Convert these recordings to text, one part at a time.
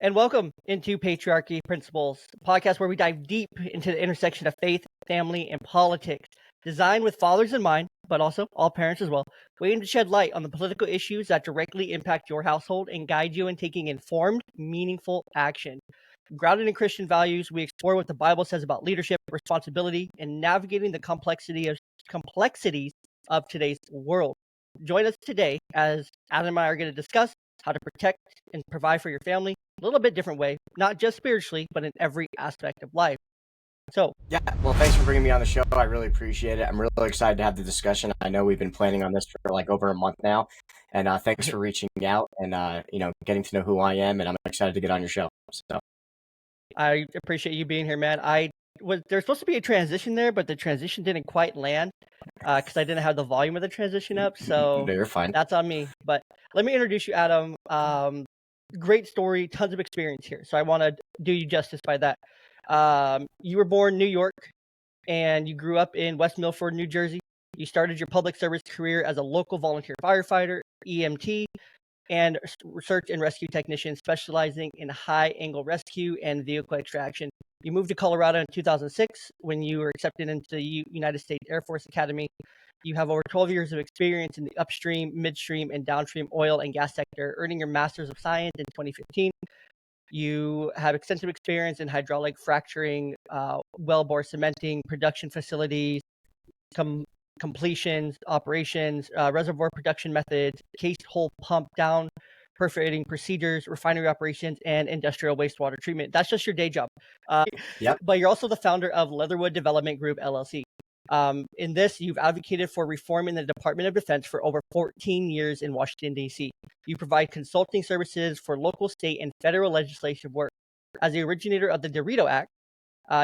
and welcome into Patriarchy Principles, a podcast where we dive deep into the intersection of faith, family, and politics, designed with fathers in mind, but also all parents as well, waiting to shed light on the political issues that directly impact your household and guide you in taking informed, meaningful action. Grounded in Christian values, we explore what the Bible says about leadership, responsibility, and navigating the complexities of today's world. Join us today as Adam and I are going to discuss how to protect and provide for your family a little bit different way, not just spiritually, but in every aspect of life. So, yeah, well, thanks for bringing me on the show. I really appreciate it. I'm really excited to have the discussion. I know we've been planning on this for like over a month now, and thanks for reaching out and getting to know who I am, and I'm excited to get on your show. So, I appreciate you being here, man. There's supposed to be a transition there, but the transition didn't quite land because I didn't have the volume of the transition up. So no, you're fine. That's on me. But let me introduce you, Adam. Great story, tons of experience here. So I want to do you justice by that. You were born in New York, and you grew up in West Milford, New Jersey. You started your public service career as a local volunteer firefighter, EMT, and search and rescue technician specializing in high-angle rescue and vehicle extraction. You moved to Colorado in 2006 when you were accepted into the United States Air Force Academy. You have over 12 years of experience in the upstream, midstream, and downstream oil and gas sector, earning your Master's of Science in 2015. You have extensive experience in hydraulic fracturing, wellbore cementing, production facilities, completions, operations, reservoir production methods, cased hole pump down, perforating procedures, refinery operations, and industrial wastewater treatment. That's just your day job. Yep. But you're also the founder of Leatherwood Development Group, LLC. In this, you've advocated for reform in the Department of Defense for over 14 years in Washington, D.C. You provide consulting services for local, state, and federal legislative work. As the originator of the DeRito Act,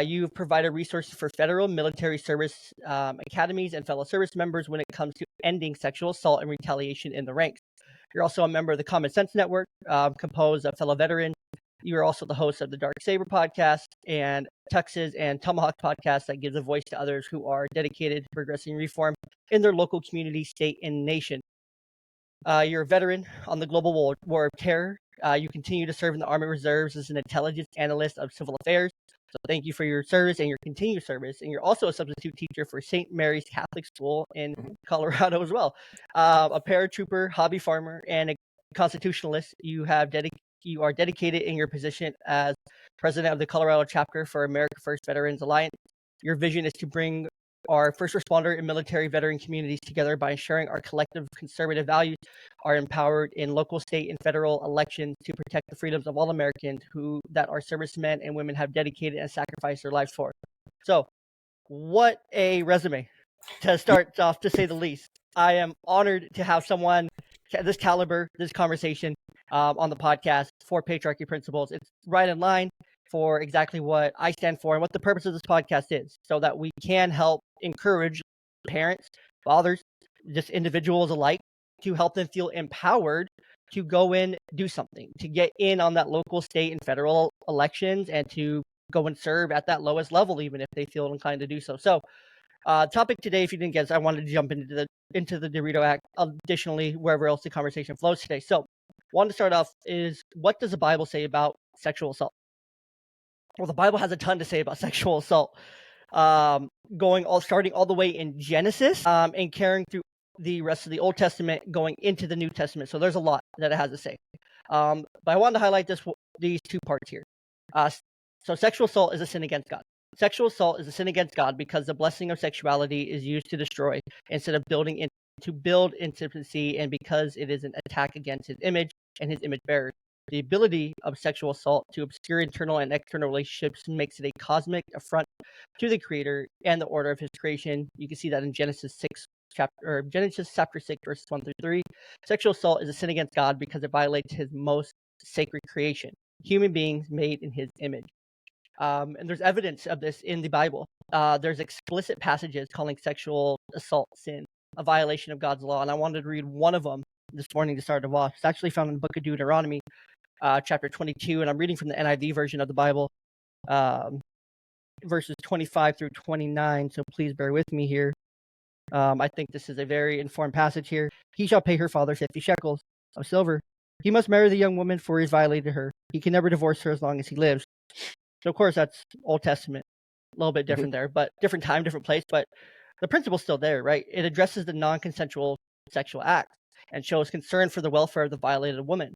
you provide resources for federal military service academies and fellow service members when it comes to ending sexual assault and retaliation in the ranks. You're also a member of the Common Sense Network, composed of fellow veterans. You are also the host of the Dark Saber podcast and Texas and Tomahawk podcast that gives a voice to others who are dedicated to progressing reform in their local community, state, and nation. You're a veteran on the global war of terror. You continue to serve in the Army Reserves as an intelligence analyst of civil affairs. So thank you for your service and your continued service. And you're also a substitute teacher for St. Mary's Catholic School in Colorado as well. A paratrooper, hobby farmer, and a constitutionalist. You are dedicated in your position as president of the Colorado chapter for America First Veterans Alliance. Your vision is to bring our first responder and military veteran communities together by ensuring our collective conservative values are empowered in local, state, and federal elections to protect the freedoms of all Americans that our servicemen and women have dedicated and sacrificed their lives for. So, what a resume to start off, to say the least. I am honored to have someone this caliber, this conversation on the podcast for Patriarchy Principles. It's right in line for exactly what I stand for and what the purpose of this podcast is, so that we can help encourage parents, fathers, just individuals alike, to help them feel empowered to go in, do something, to get in on that local, state, and federal elections, and to go and serve at that lowest level, even if they feel inclined to do so. So, topic today, if you didn't guess, I wanted to jump into the DeRito Act, additionally, wherever else the conversation flows today. So, wanted to start off is, what does the Bible say about sexual assault? Well, the Bible has a ton to say about sexual assault, starting all the way in Genesis, and carrying through the rest of the Old Testament, going into the New Testament. So there's a lot that it has to say. But I wanted to highlight these two parts here. So sexual assault is a sin against God. Sexual assault is a sin against God because the blessing of sexuality is used to destroy instead of to build intimacy, and because it is an attack against his image and his image bearers. The ability of sexual assault to obscure internal and external relationships makes it a cosmic affront to the Creator and the order of His creation. You can see that in Genesis chapter 6, verses 1 through 3. Sexual assault is a sin against God because it violates His most sacred creation, human beings made in His image. And there's evidence of this in the Bible. There's explicit passages calling sexual assault sin, a violation of God's law, and I wanted to read one of them this morning to start it off. It's actually found in the book of Deuteronomy, chapter 22, and I'm reading from the NIV version of the Bible, verses 25 through 29, so please bear with me here. I think this is a very informed passage here. He shall pay her father 50 shekels of silver. He must marry the young woman, for he has violated her. He can never divorce her as long as he lives. So, of course, that's Old Testament, a little bit different there, but different time, different place. But the principle's still there, right? It addresses the non-consensual sexual act and shows concern for the welfare of the violated woman.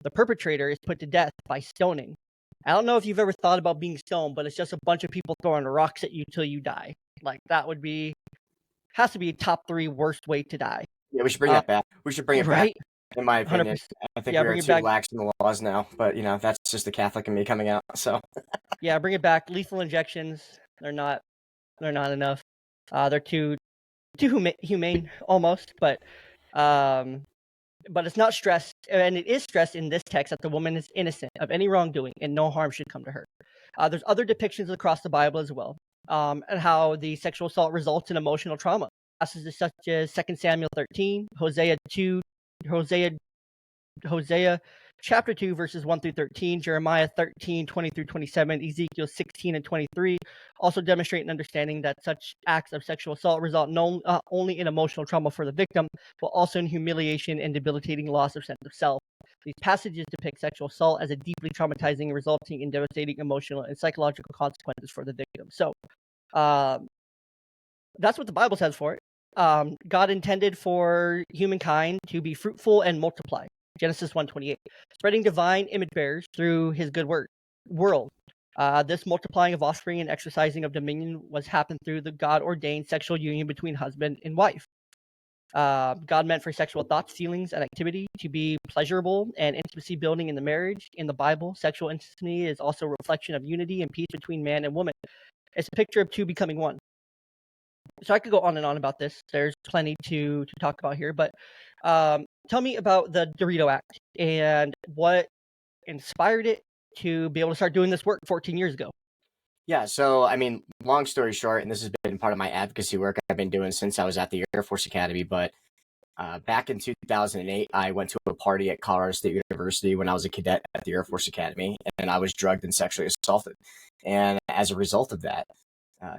The perpetrator is put to death by stoning. I don't know if you've ever thought about being stoned, but it's just a bunch of people throwing rocks at you till you die. Like, that would be, has to be top 3 worst way to die. Yeah, we should bring that back. We should bring it back, Right? in my opinion. 100%. I think Yeah, we are bring it too back. lax in the laws now, but that's just the Catholic in me coming out. So Yeah, bring it back. Lethal injections, they're not enough. They're too humane almost, but it's not stressed, and it is stressed in this text that the woman is innocent of any wrongdoing and no harm should come to her. There's other depictions across the Bible as well, and how the sexual assault results in emotional trauma. Passages such as 2 Samuel 13, Hosea chapter 2, verses 1 through 13, Jeremiah 13, 20 through 27, Ezekiel 16 and 23, also demonstrate an understanding that such acts of sexual assault result not only in emotional trauma for the victim, but also in humiliation and debilitating loss of sense of self. These passages depict sexual assault as a deeply traumatizing, resulting in devastating emotional and psychological consequences for the victim. So, that's what the Bible says for it. God intended for humankind to be fruitful and multiply. Genesis 1:28, spreading divine image bearers through his good world. This multiplying of offspring and exercising of dominion was happened through the God-ordained sexual union between husband and wife. God meant for sexual thoughts, feelings, and activity to be pleasurable and intimacy building in the marriage. In the Bible, sexual intimacy is also a reflection of unity and peace between man and woman. It's a picture of two becoming one. So I could go on and on about this. There's plenty to talk about here, but tell me about the DeRito Act and what inspired it to be able to start doing this work 14 years ago. Yeah, so I mean, long story short, and this has been part of my advocacy work I've been doing since I was at the Air Force Academy, but back in 2008, I went to a party at Colorado State University when I was a cadet at the Air Force Academy, and I was drugged and sexually assaulted. And as a result of that,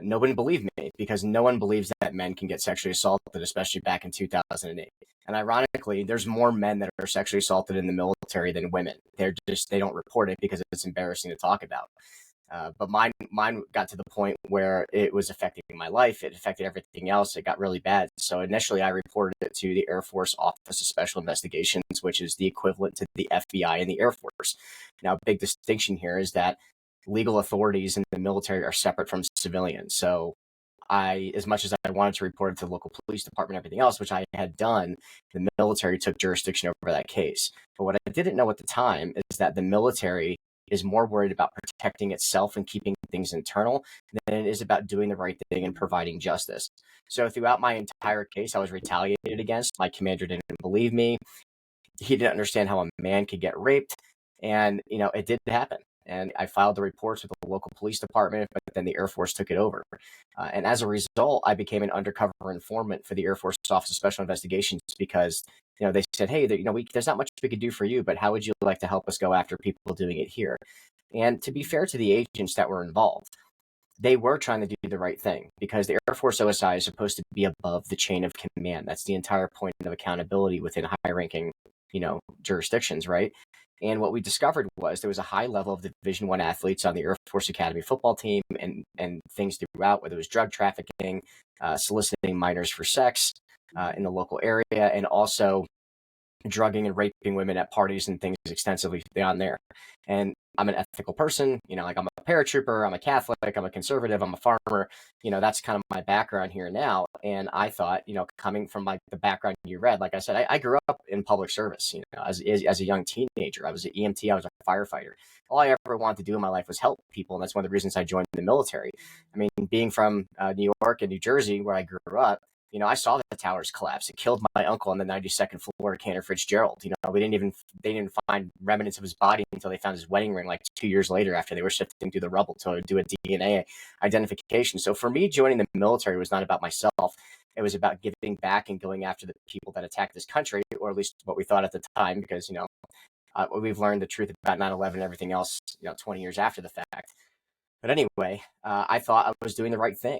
no one believed me, because no one believes that men can get sexually assaulted, especially back in 2008. And ironically, there's more men that are sexually assaulted in the military than women. They don't report it because it's embarrassing to talk about. But mine got to the point where it was affecting my life. It affected everything else. It got really bad. So initially, I reported it to the Air Force Office of Special Investigations, which is the equivalent to the FBI and the Air Force. Now, a big distinction here is that legal authorities in the military are separate from civilians. So as much as I wanted to report it to the local police department and everything else, which I had done, the military took jurisdiction over that case. But what I didn't know at the time is that the military is more worried about protecting itself and keeping things internal than it is about doing the right thing and providing justice. So throughout my entire case, I was retaliated against. My commander didn't believe me. He didn't understand how a man could get raped. And, it did happen. And I filed the reports with the local police department, but then the Air Force took it over. And as a result, I became an undercover informant for the Air Force Office of Special Investigations, because they said, hey, there's not much we could do for you, but how would you like to help us go after people doing it here? And to be fair to the agents that were involved, they were trying to do the right thing, because the Air Force OSI is supposed to be above the chain of command. That's the entire point of accountability within high-ranking, jurisdictions, right? And what we discovered was there was a high level of Division I athletes on the Air Force Academy football team, and things throughout, whether it was drug trafficking, soliciting minors for sex in the local area, and also drugging and raping women at parties and things extensively beyond there. And I'm an ethical person, I'm a paratrooper, I'm a Catholic, I'm a conservative, I'm a farmer, that's kind of my background here now. And I thought, coming from the background you read, like I said, I grew up in public service, as a young teenager. I was an EMT, I was a firefighter. All I ever wanted to do in my life was help people. And that's one of the reasons I joined the military. I mean, being from New York and New Jersey, where I grew up, I saw the towers collapse. It killed my uncle on the 92nd floor of Cantor Fitzgerald. They didn't find remnants of his body until they found his wedding ring like 2 years later, after they were sifting through the rubble to do a DNA identification. So for me, joining the military was not about myself. It was about giving back and going after the people that attacked this country, or at least what we thought at the time, because, we've learned the truth about 9/11 and everything else, 20 years after the fact. But anyway, I thought I was doing the right thing.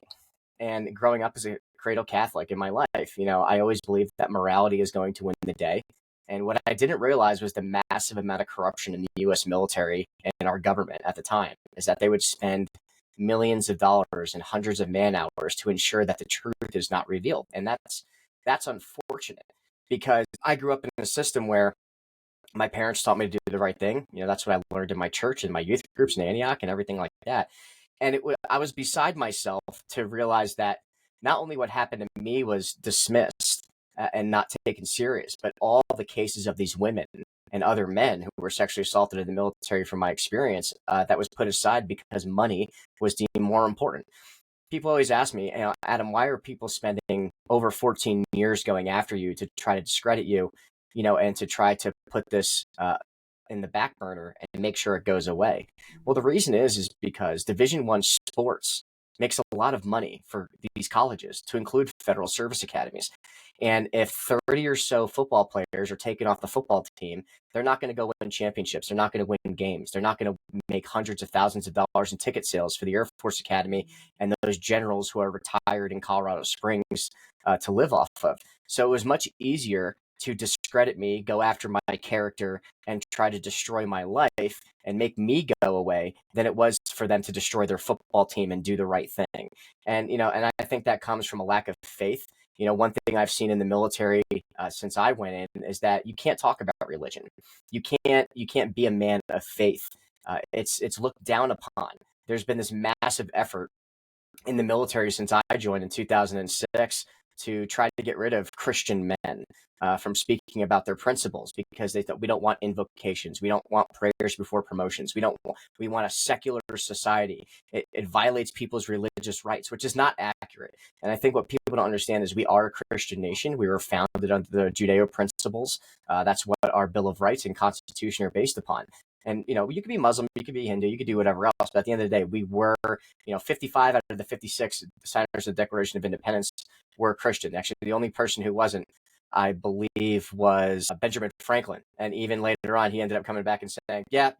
And growing up as a cradle Catholic in my life, I always believed that morality is going to win the day. And what I didn't realize was the massive amount of corruption in the US military and our government at the time, is that they would spend millions of dollars and hundreds of man hours to ensure that the truth is not revealed. And that's unfortunate, because I grew up in a system where my parents taught me to do the right thing. That's what I learned in my church and my youth groups in Antioch and everything like that. And I was beside myself to realize that not only what happened to me was dismissed and not taken serious, but all the cases of these women and other men who were sexually assaulted in the military, from my experience, that was put aside because money was deemed more important. People always ask me, Adam, why are people spending over 14 years going after you to try to discredit you, and to try to put this in the back burner and make sure it goes away? Well, the reason is because Division I sports makes a lot of money for these colleges, to include federal service academies. And if 30 or so football players are taken off the football team, they're not going to go win championships. They're not going to win games. They're not going to make hundreds of thousands of dollars in ticket sales for the Air Force Academy and those generals who are retired in Colorado Springs to live off of. So it was much easier to discredit me, go after my character, and try to destroy my life and make me go away than it was for them to destroy their football team and do the right thing. And and I think that comes from a lack of faith. One thing I've seen in the military since I went in is that you can't talk about religion. You can't be a man of faith. It's looked down upon. There's been this massive effort in the military since I joined in 2006 to try to get rid of Christian men from speaking about their principles, because they thought, we don't want invocations, we don't want prayers before promotions, we want a secular society. It violates people's religious rights, which is not accurate. And I think what people don't understand is we are a Christian nation. We were founded under the Judeo principles. That's what our Bill of Rights and Constitution are based upon. And, you could be Muslim, you could be Hindu, you could do whatever else. But at the end of the day, we were, 55 out of the 56 signers of the Declaration of Independence were Christian. Actually, the only person who wasn't, I believe, was Benjamin Franklin. And even later on, he ended up coming back and saying, yeah,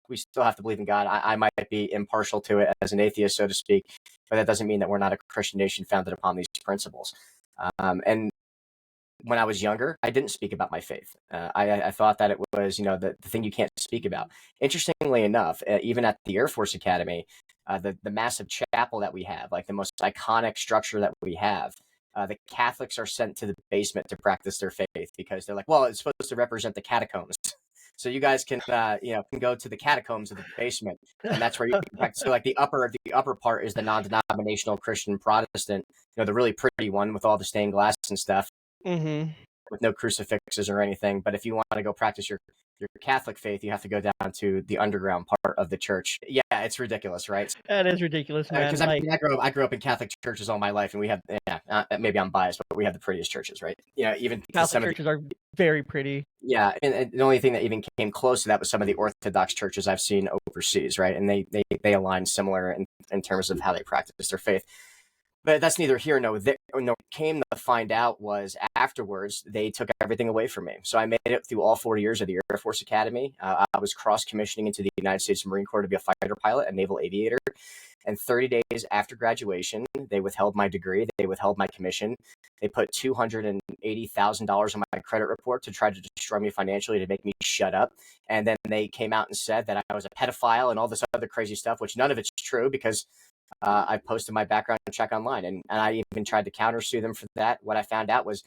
we still have to believe in God. I might be impartial to it as an atheist, so to speak, but that doesn't mean that we're not a Christian nation founded upon these principles. And when I was younger, I didn't speak about my faith. I thought that it was, the thing you can't speak about. Interestingly enough, even at the Air Force Academy, the massive chapel that we have, like the most iconic structure that we have, the Catholics are sent to the basement to practice their faith, because they're like, well, it's supposed to represent the catacombs. So you guys can go to the catacombs of the basement, and that's where you can practice. So like the upper part is the non-denominational Christian Protestant, the really pretty one with all the stained glass and stuff. Mm-hmm. With no crucifixes or anything. But if you want to go practice your Catholic faith, you have to go down to the underground part of the church. Yeah, it's ridiculous, right? That is ridiculous, man. Because I grew up in Catholic churches all my life, and we have, maybe I'm biased, but we have the prettiest churches, right? Even Catholic churches are very pretty. Yeah, and the only thing that even came close to that was some of the Orthodox churches I've seen overseas, right? And they align similar in terms of how they practice their faith. But that's neither here nor there. Came to find out was afterwards they took everything away from me. So I made it through all 4 years of the Air Force Academy. I was cross-commissioning into the United States Marine Corps to be a fighter pilot, a naval aviator. And 30 days after graduation, they withheld my degree. They withheld my commission. They put $280,000 on my credit report to try to destroy me financially, to make me shut up. And then they came out and said that I was a pedophile and all this other crazy stuff, which none of it's true, because I posted my background check online, and I even tried to countersue them for that. What I found out was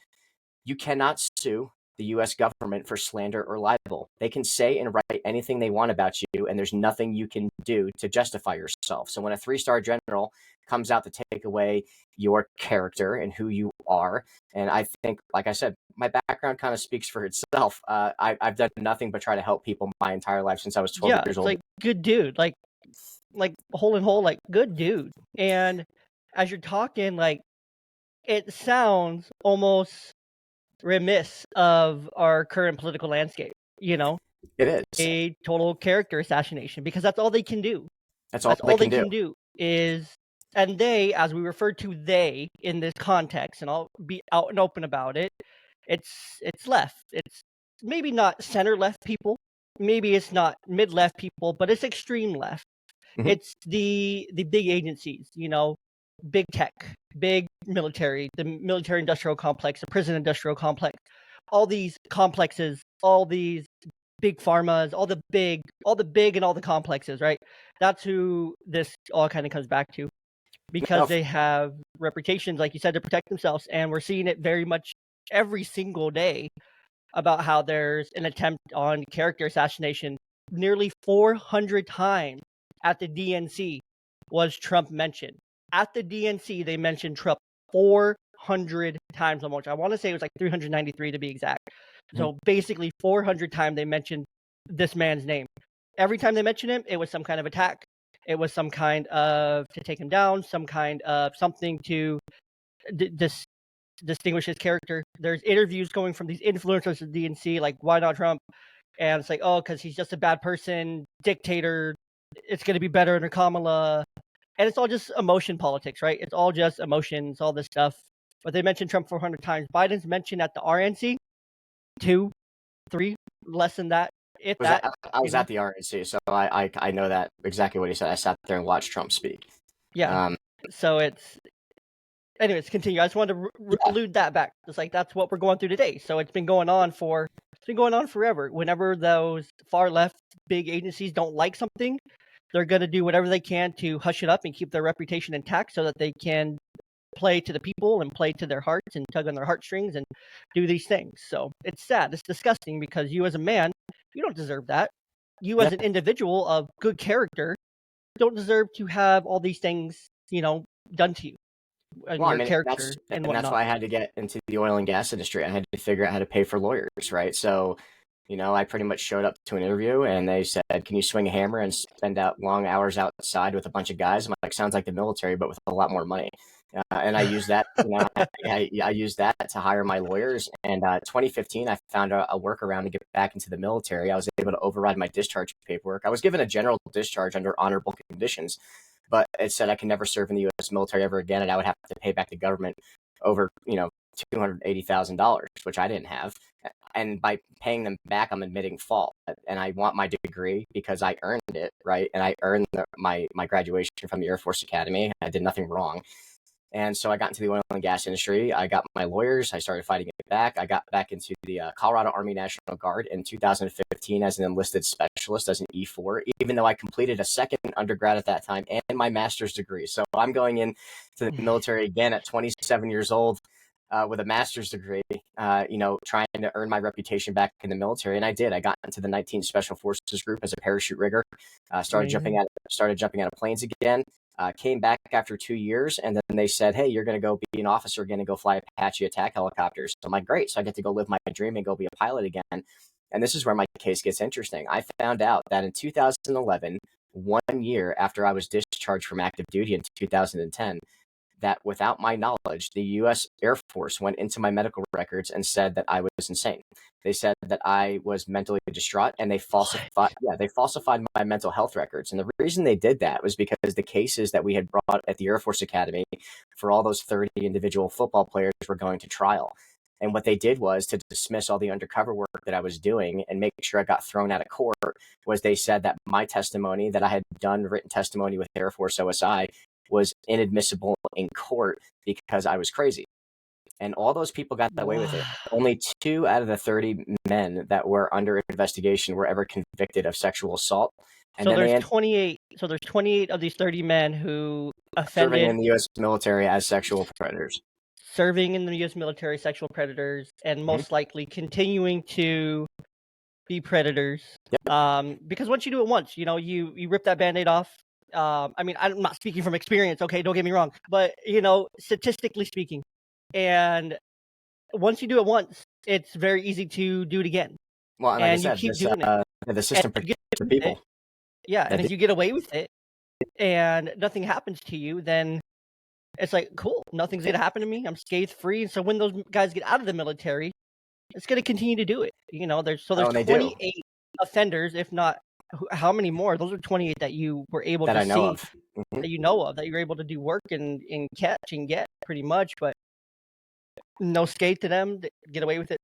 you cannot sue the U.S. government for slander or libel. They can say and write anything they want about you, and there's nothing you can do to justify yourself. So when a 3-star general comes out to take away your character and who you are, and I think, like I said, my background kind of speaks for itself. I've done nothing but try to help people my entire life since I was 12 years old. Like, good dude. Like hole in hole, like, good dude. And as you're talking, like, it sounds almost remiss of our current political landscape. It is a total character assassination, because that's all they can do. That's all they can do is, and they, as we refer to they in this context, and I'll be out and open about it, it's left. It's maybe not center left people, maybe it's not mid left people, but it's extreme left. Mm-hmm. It's the big agencies, big tech, big military, the military industrial complex, the prison industrial complex. all these complexes, all these big pharmas, all the big and all the complexes, right? That's who this all kind of comes back to, because they have reputations, like you said, to protect themselves. And we're seeing it very much every single day about how there's an attempt on character assassination. Nearly 400 times at the DNC was Trump mentioned. At the DNC, they mentioned Trump 400 times almost. I want to say it was like 393 to be exact. So basically 400 times they mentioned this man's name. Every time they mentioned him, it was some kind of attack. It was some kind of to take him down, some kind of something to distinguish his character. There's interviews going from these influencers of the DNC, like, why not Trump? And it's like, oh, because he's just a bad person, dictator. It's going to be better under Kamala. And it's all just emotion politics, right? It's all just emotions, all this stuff. But they mentioned Trump 400 times. Biden's mentioned at the RNC 2, 3, less than that. I was at the RNC, so I know that exactly what he said. I sat there and watched Trump speak. Yeah. So it's, anyways, continue. I just wanted to allude that back. It's like that's what we're going through today. So it's been going on forever. Whenever those far left big agencies don't like something, they're going to do whatever they can to hush it up and keep their reputation intact so that they can play to the people and play to their hearts and tug on their heartstrings and do these things. So it's sad. It's disgusting, because you as a man, you don't deserve that. You as an individual of good character don't deserve to have all these things, done to you. Character and whatnot. That's why I had to get into the oil and gas industry. I had to figure out how to pay for lawyers, right? So, I pretty much showed up to an interview and they said, "Can you swing a hammer and spend out long hours outside with a bunch of guys?" I'm like, "Sounds like the military, but with a lot more money." And I used that. I used that to hire my lawyers. And 2015, I found a workaround to get back into the military. I was able to override my discharge paperwork. I was given a general discharge under honorable conditions, but it said I can never serve in the U.S. military ever again, and I would have to pay back the government over, $280,000, which I didn't have. And by paying them back, I'm admitting fault. And I want my degree because I earned it, right? And I earned my graduation from the Air Force Academy. I did nothing wrong. And so I got into the oil and gas industry. I got my lawyers. I started fighting it back. I got back into the Colorado Army National Guard in 2015 as an enlisted specialist, as an E4, even though I completed a second undergrad at that time and my master's degree. So I'm going into the military again at 27 years old with a master's degree, trying to earn my reputation back in the military. And I did. I got into the 19th Special Forces Group as a parachute rigger, started jumping out of planes again. Came back after 2 years, and then they said, "Hey, you're going to go be an officer again and go fly Apache attack helicopters." So I'm like, "Great!" So I get to go live my dream and go be a pilot again. And this is where my case gets interesting. I found out that in 2011, 1 year after I was discharged from active duty in 2010, that without my knowledge, the U.S. Air Force went into my medical records and said that I was insane. They said that I was mentally distraught, and they falsified my mental health records. And the reason they did that was because the cases that we had brought at the Air Force Academy for all those 30 individual football players were going to trial. And what they did was to dismiss all the undercover work that I was doing and make sure I got thrown out of court, was they said that my testimony, that I had done written testimony with Air Force OSI, was inadmissible in court because I was crazy. And all those people got away with it. Only 2 out of the 30 men that were under investigation were ever convicted of sexual assault. And so there's 28. So there's 28 of these 30 men who offended, serving in the U.S. military as sexual predators. Serving in the U.S. military, sexual predators, and most likely continuing to be predators. Yep. Because once you do it once, you rip that Band-Aid off. I'm not speaking from experience, okay, don't get me wrong, but statistically speaking, and once you do it once, it's very easy to do it again. Well, and like and you keep doing it. The system protects the people. And if you get away with it and nothing happens to you, then it's like, cool, nothing's gonna happen to me. I'm scathed free. And so when those guys get out of the military, it's gonna continue to do it. There's 28 offenders, if not. How many more? Those are 28 that you were able to see, that you know of, that you were able to do work and catch and get pretty much, but no skate to them, get away with it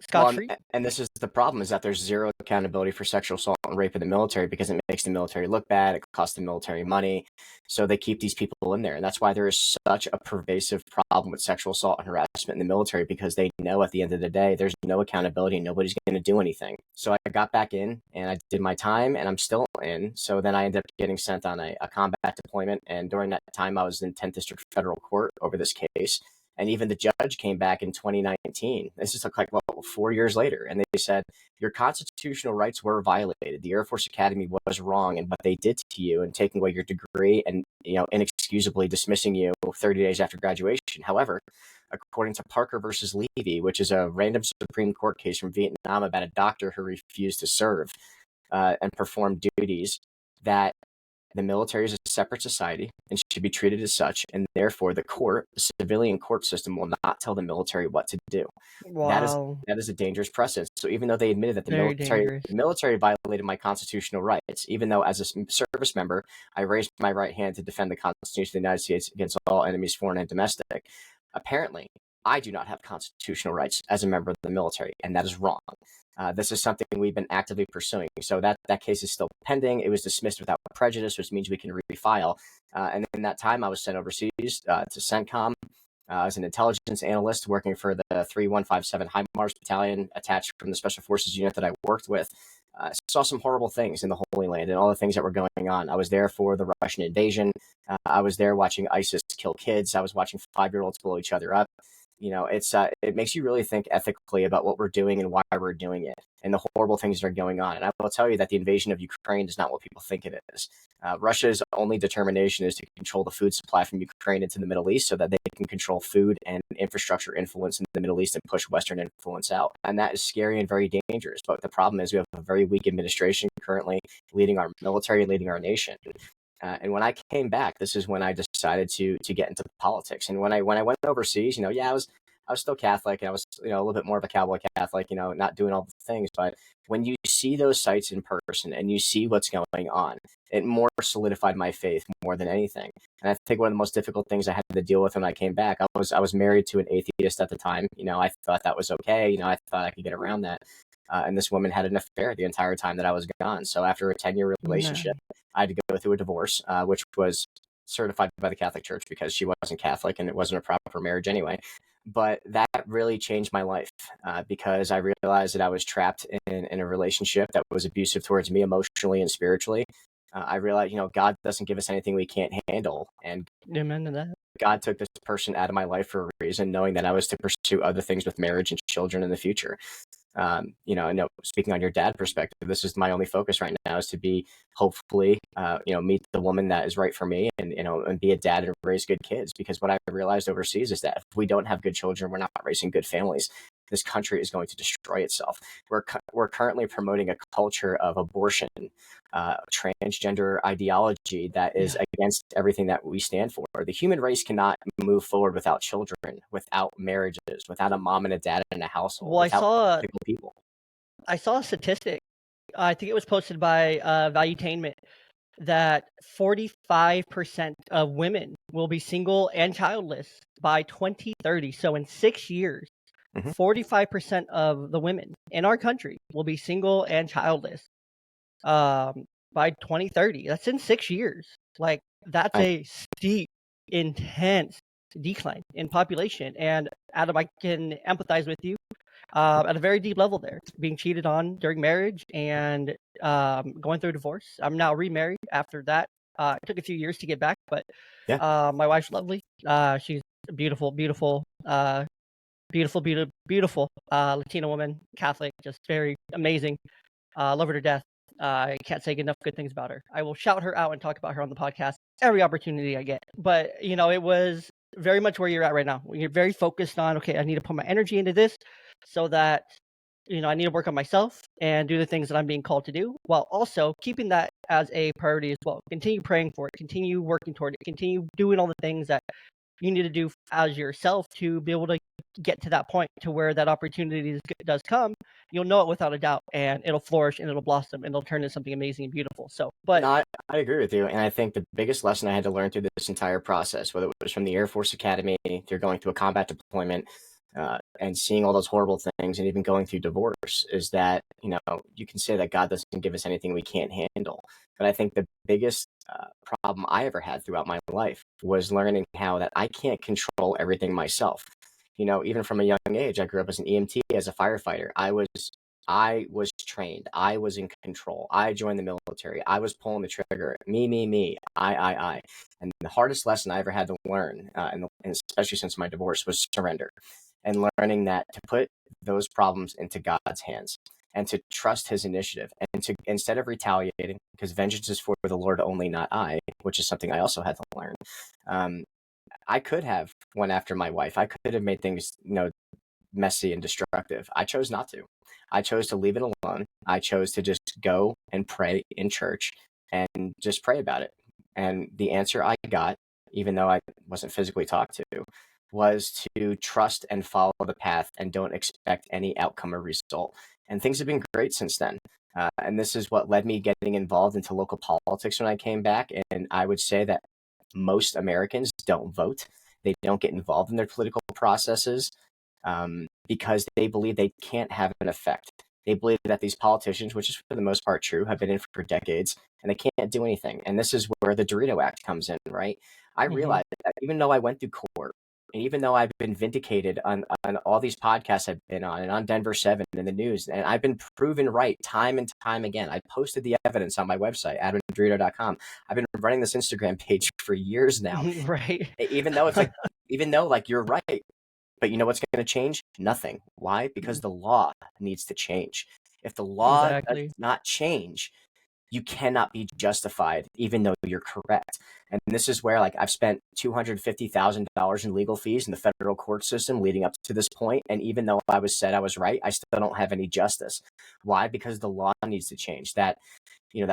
scot-free. And this is the problem, is that there's zero accountability for sexual assault in and rape in the military because it makes the military look bad. It costs the military money. So they keep these people in there. And that's why there is such a pervasive problem with sexual assault and harassment in the military, because they know at the end of the day, there's no accountability and nobody's going to do anything. So I got back in and I did my time, and I'm still in. So then I ended up getting sent on a combat deployment. And during that time, I was in 10th District Federal Court over this case. And even the judge came back in 2019. This is like 4 years later. And they said, your constitutional rights were violated. The Air Force Academy was wrong in what they did to you and taking away your degree and, inexcusably dismissing you 30 days after graduation. However, according to Parker versus Levy, which is a random Supreme Court case from Vietnam about a doctor who refused to serve and perform duties, that the military is a separate society and should be treated as such, and therefore the civilian court system will not tell the military what to do. Wow. That is a dangerous precedent. So even though they admitted that the military violated my constitutional rights, even though as a service member I raised my right hand to defend the Constitution of the United States against all enemies, foreign and domestic, apparently I do not have constitutional rights as a member of the military, and that is wrong. This is something we've been actively pursuing. So that case is still pending. It was dismissed without prejudice, which means we can refile. And in that time, I was sent overseas to CENTCOM as an intelligence analyst working for the 3157 HIMARS Battalion attached from the Special Forces unit that I worked with. Saw some horrible things in the Holy Land and all the things that were going on. I was there for the Russian invasion. I was there watching ISIS kill kids. I was watching 5-year-olds blow each other up. It makes you really think ethically about what we're doing and why we're doing it and the horrible things that are going on. And I will tell you that the invasion of Ukraine is not what people think it is. Russia's only determination is to control the food supply from Ukraine into the Middle East so that they can control food and infrastructure influence in the Middle East and push Western influence out. And that is scary and very dangerous. But the problem is we have a very weak administration currently leading our military, leading our nation. And when I came back, this is when I decided to get into politics. And when I went overseas, I was still Catholic, and I was a little bit more of a cowboy Catholic, not doing all the things. But when you see those sites in person and you see what's going on, it more solidified my faith more than anything. And I think one of the most difficult things I had to deal with when I came back, I was married to an atheist at the time. I thought that was okay. I thought I could get around that. And this woman had an affair the entire time that I was gone. So after a 10-year relationship, I had to go through a divorce, which was certified by the Catholic Church because she wasn't Catholic and it wasn't a proper marriage anyway. But that really changed my life because I realized that I was trapped in a relationship that was abusive towards me emotionally and spiritually. I realized, God doesn't give us anything we can't handle. And amen to that. God took this person out of my life for a reason, knowing that I was to pursue other things with marriage and children in the future. Speaking on your dad perspective, this is my only focus right now is to be hopefully, meet the woman that is right for me and be a dad and raise good kids. Because what I realized overseas is that if we don't have good children, we're not raising good families. This country is going to destroy itself. We're currently promoting a culture of abortion, transgender ideology that is against everything that we stand for. The human race cannot move forward without children, without marriages, without a mom and a dad in a household. Well, I saw a statistic. I think it was posted by Valuetainment that 45% of women will be single and childless by 2030. So in 6 years, 45% of the women in our country will be single and childless by 2030. That's in 6 years. Like, that's a steep, intense decline in population. And Adam, I can empathize with you at a very deep level there. Being cheated on during marriage and going through a divorce. I'm now remarried after that. It took a few years to get back, but my wife's lovely. She's a beautiful Latina woman, Catholic, just very amazing. Love her to death. I can't say enough good things about her. I will shout her out and talk about her on the podcast every opportunity I get. But, it was very much where you're at right now. You're very focused on, okay, I need to put my energy into this so that, I need to work on myself and do the things that I'm being called to do, while also keeping that as a priority as well. Continue praying for it, continue working toward it, continue doing all the things that you need to do as yourself to be able to get to that point to where that opportunity does come. You'll know it without a doubt, and it'll flourish and it'll blossom and it'll turn into something amazing and beautiful. So, but no, I agree with you. And I think the biggest lesson I had to learn through this entire process, whether it was from the Air Force Academy, through going to a combat deployment, and seeing all those horrible things and even going through divorce is that, you can say that God doesn't give us anything we can't handle. But I think the biggest problem I ever had throughout my life was learning how that I can't control everything myself. Even from a young age, I grew up as an EMT, as a firefighter. I was trained. I was in control. I joined the military. I was pulling the trigger. Me. I. And the hardest lesson I ever had to learn, and especially since my divorce, was surrender. And learning that to put those problems into God's hands and to trust his initiative and to, instead of retaliating, because vengeance is for the Lord only, not I, which is something I also had to learn. I could have went after my wife. I could have made things, messy and destructive. I chose not to. I chose to leave it alone. I chose to just go and pray in church and just pray about it. And the answer I got, even though I wasn't physically talked to, was to trust and follow the path and don't expect any outcome or result. And things have been great since then. And this is what led me getting involved into local politics when I came back. And I would say that most Americans don't vote. They don't get involved in their political processes because they believe they can't have an effect. They believe that these politicians, which is for the most part true, have been in for decades and they can't do anything. And this is where the DeRito Act comes in, right? I realized that even though I went through court, and even though I've been vindicated on all these podcasts I've been on and on Denver 7 in the news, and I've been proven right time and time again. I posted the evidence on my website, AdamDeRito.com. I've been running this Instagram page for years now. Right. Even though you're right, but you know what's going to change? Nothing. Why? Because the law needs to change. If the law Exactly. does not change, you cannot be justified, even though you're correct. And this is where, I've spent $250,000 in legal fees in the federal court system leading up to this point. And even though I was right, I still don't have any justice. Why? Because the law needs to change. That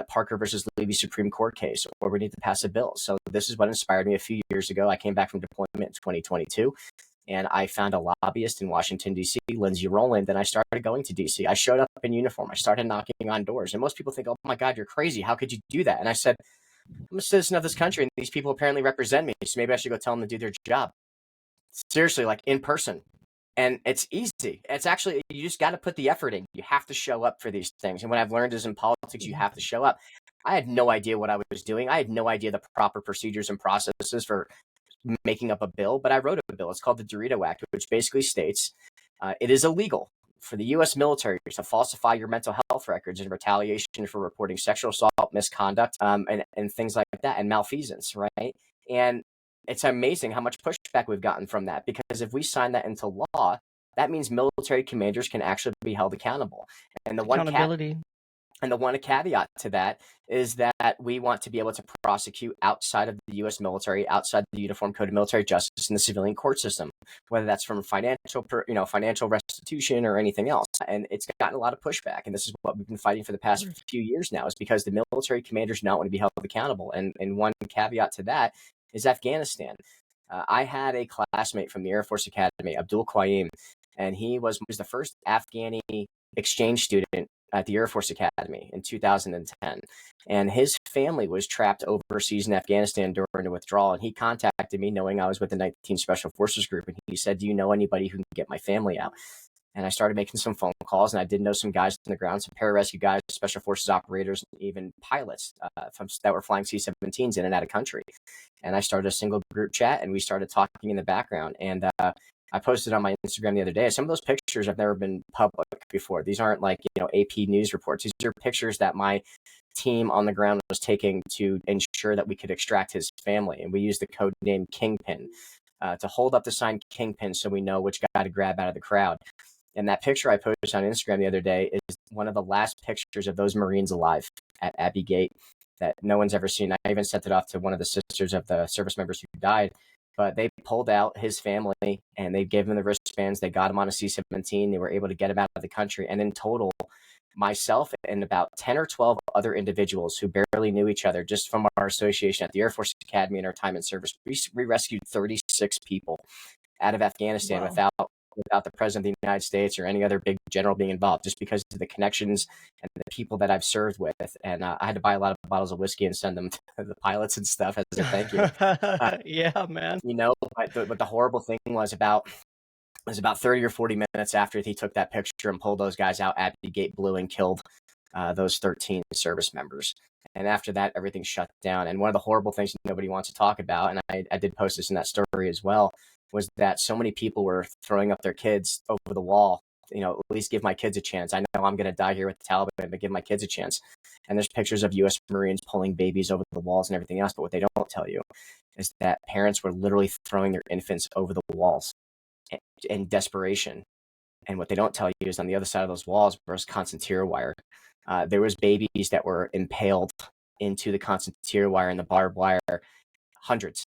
Parker versus Levy Supreme Court case, or we need to pass a bill. So this is what inspired me a few years ago. I came back from deployment in 2022. And I found a lobbyist in Washington, D.C., Lindsay Rowland, and I started going to D.C. I showed up in uniform. I started knocking on doors. And most people think, oh, my God, you're crazy. How could you do that? And I said, I'm a citizen of this country, and these people apparently represent me. So maybe I should go tell them to do their job. Seriously, in person. And it's easy. It's actually, you just got to put the effort in. You have to show up for these things. And what I've learned is in politics, you have to show up. I had no idea what I was doing. I had no idea the proper procedures and processes for making up a bill, but I wrote a bill. It's called the DeRito Act, which basically states it is illegal for the U.S. military to falsify your mental health records in retaliation for reporting sexual assault, misconduct, and things like that, and malfeasance, right? And it's amazing how much pushback we've gotten from that, because if we sign that into law, that means military commanders can actually be held accountable. And the Accountability. And the one caveat to that is that we want to be able to prosecute outside of the U.S. military, outside the Uniform Code of Military Justice in the civilian court system, whether that's from financial restitution or anything else. And it's gotten a lot of pushback. And this is what we've been fighting for the past few years now, is because the military commanders do not want to be held accountable. And one caveat to that is Afghanistan. I had a classmate from the Air Force Academy, Abdul Qayyim, and he was the first Afghani exchange student at the Air Force Academy in 2010. And his family was trapped overseas in Afghanistan during the withdrawal. And he contacted me knowing I was with the 19th Special Forces Group. And he said, do you know anybody who can get my family out? And I started making some phone calls, and I did know some guys on the ground, some pararescue guys, special forces operators, and even pilots that were flying C-17s in and out of country. And I started a single group chat, and we started talking in the background. And I posted on my Instagram the other day. Some of those pictures have never been public before. These aren't AP news reports. These are pictures that my team on the ground was taking to ensure that we could extract his family. And we used the code name Kingpin to hold up the sign Kingpin so we know which guy to grab out of the crowd. And that picture I posted on Instagram the other day is one of the last pictures of those Marines alive at Abbey Gate that no one's ever seen. I even sent it off to one of the sisters of the service members who died. But they pulled out his family and they gave him the wristbands. They got him on a C-17. They were able to get him out of the country. And in total, myself and about 10 or 12 other individuals who barely knew each other just from our association at the Air Force Academy and our time in service, we rescued 36 people out of Afghanistan without the president of the United States or any other big general being involved, just because of the connections and the people that I've served with. And I had to buy a lot of bottles of whiskey and send them to the pilots and stuff as a thank you. Yeah, man. But the horrible thing was about It was about 30 or 40 minutes after he took that picture and pulled those guys out, Abbey Gate blew and killed those 13 service members. And after that, everything shut down. And one of the horrible things nobody wants to talk about, and I did post this in that story as well, was that so many people were throwing up their kids over the wall. At least give my kids a chance. I know I'm going to die here with the Taliban, but give my kids a chance. And there's pictures of U.S. Marines pulling babies over the walls and everything else. But what they don't tell you is that parents were literally throwing their infants over the walls in desperation. And what they don't tell you is on the other side of those walls was concertina wire. There was babies that were impaled into the concertina wire and the barbed wire. Hundreds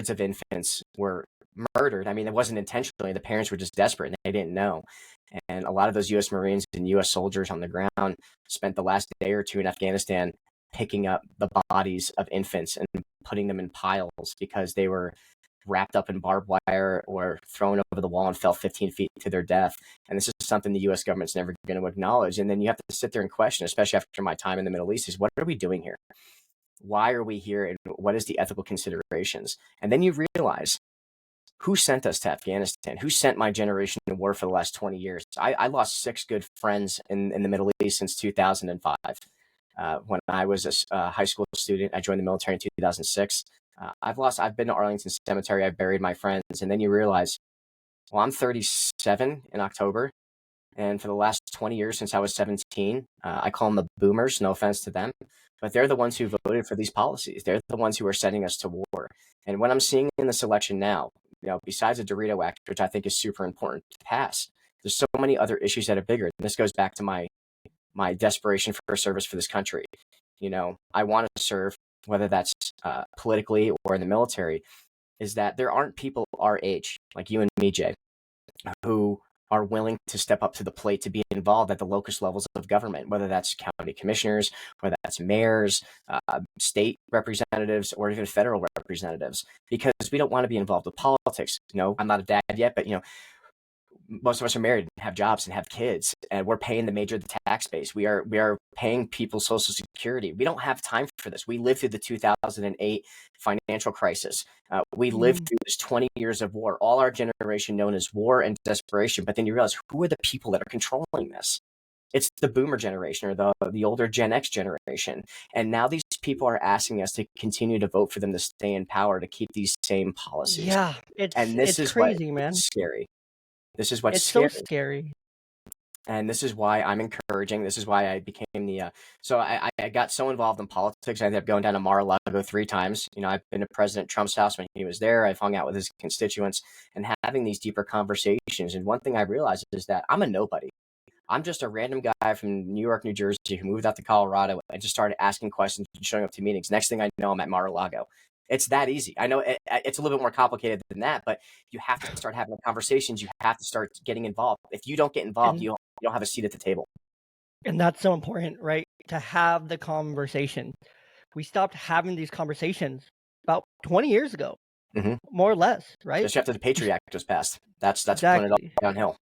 of infants were murdered. I mean, it wasn't intentionally. The parents were just desperate and they didn't know. And a lot of those U.S. Marines and U.S. soldiers on the ground spent the last day or two in Afghanistan picking up the bodies of infants and putting them in piles because they were wrapped up in barbed wire or thrown over the wall and fell 15 feet to their death. And this is something the U.S. government's never going to acknowledge. And then you have to sit there and question, especially after my time in the Middle East, is what are we doing here? Why are we here? And what is the ethical considerations? And then you realize who sent us to Afghanistan? Who sent my generation to war for the last 20 years? I lost 6 good friends in the Middle East since 2005. When I was a high school student, I joined the military in 2006. I've been to Arlington Cemetery. I've buried my friends. And then you realize, well, I'm 37 in October. And for the last 20 years since I was 17, I call them the boomers, no offense to them, but they're the ones who voted for these policies. They're the ones who are sending us to war. And what I'm seeing in this election now, besides the DeRito Act, which I think is super important to pass, there's so many other issues that are bigger. And this goes back to my desperation for service for this country. I want to serve, whether that's politically or in the military, is that there aren't people our age, like you and me, Jay, who are willing to step up to the plate to be involved at the locust levels of government, whether that's county commissioners, whether that's mayors, state representatives, or even federal representatives, because we don't want to be involved with politics. I'm not a dad yet, but most of us are married and have jobs and have kids, and we're paying the major tax base. We are paying people Social Security. We don't have time for this. We lived through the 2008 financial crisis. We lived through this 20 years of war, all our generation known as war and desperation. But then you realize, who are the people that are controlling this? It's the boomer generation or the older Gen X generation. And now these people are asking us to continue to vote for them to stay in power, to keep these same policies. Yeah, it's crazy, man. It's scary. This is what's scary. So scary. And this is why I'm encouraging. This is why I became so I got so involved in politics. I ended up going down to Mar-a-Lago 3 times. I've been to President Trump's house when he was there. I've hung out with his constituents and having these deeper conversations. And one thing I realized is that I'm a nobody. I'm just a random guy from New York, New Jersey, who moved out to Colorado and just started asking questions and showing up to meetings. Next thing I know, I'm at Mar-a-Lago. It's that easy. I know it's a little bit more complicated than that, but you have to start having conversations. You have to start getting involved. If you don't get involved, you don't have a seat at the table. And that's so important, right? To have the conversation. We stopped having these conversations about 20 years ago, more or less, right? Just after the Patriarchy Act was passed. That's exactly. When it all downhill.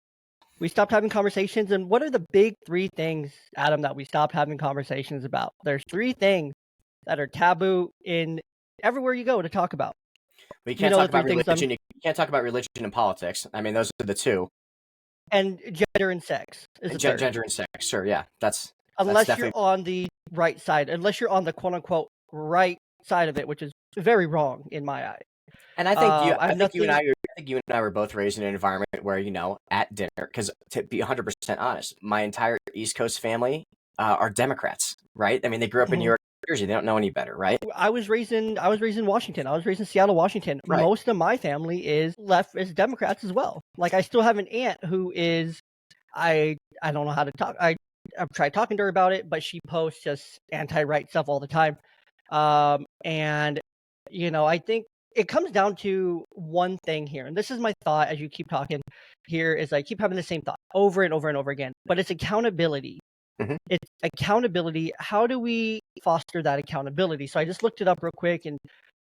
We stopped having conversations. And what are the big 3 things, Adam, that we stopped having conversations about? There's 3 things that are taboo in everywhere you go to talk about. We can't talk about religion. You can't talk about religion and politics. I mean, those are the 2. And gender and sex is gender and sex. Sure, yeah, that's unless you're on the right side, unless you're on the quote unquote right side of it, which is very wrong in my eye. And I think you and I were both raised in an environment where at dinner, because to be 100% honest, my entire East Coast family are Democrats, right? I mean, they grew up in New York, New Jersey. They don't know any better, right? I was raised in Washington. I was raised in Seattle, Washington. Right. Most of my family is Democrats as well. Like, I still have an aunt who is, I don't know how to talk. I've tried talking to her about it, but she posts just anti-right stuff all the time. And I think it comes down to one thing here, and this is my thought as you keep talking here, is I keep having the same thought over and over and over again, but it's accountability. It's accountability. How do we foster that accountability? So I just looked it up real quick, and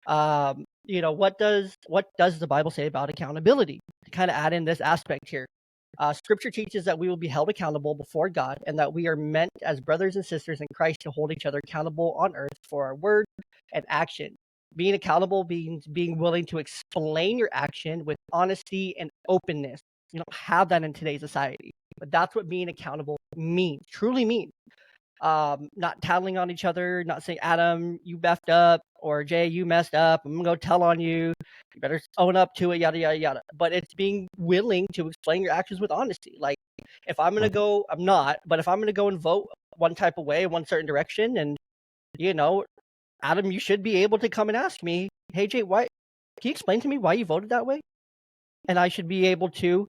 what does the Bible say about accountability? To kind of add in this aspect here, Scripture teaches that we will be held accountable before God, and that we are meant as brothers and sisters in Christ to hold each other accountable on earth for our word and action. Being accountable means being willing to explain your action with honesty and openness. You don't have that in today's society. But that's what being accountable means, truly means. Not tattling on each other, not saying, Adam, you messed up, or Jey, you messed up. I'm going to go tell on you. You better own up to it, yada, yada, yada. But it's being willing to explain your actions with honesty. Like, if I'm going to go, I'm not, but if I'm going to go and vote one type of way, one certain direction, and, Adam, you should be able to come and ask me, hey, Jey, why? Can you explain to me why you voted that way? And I should be able to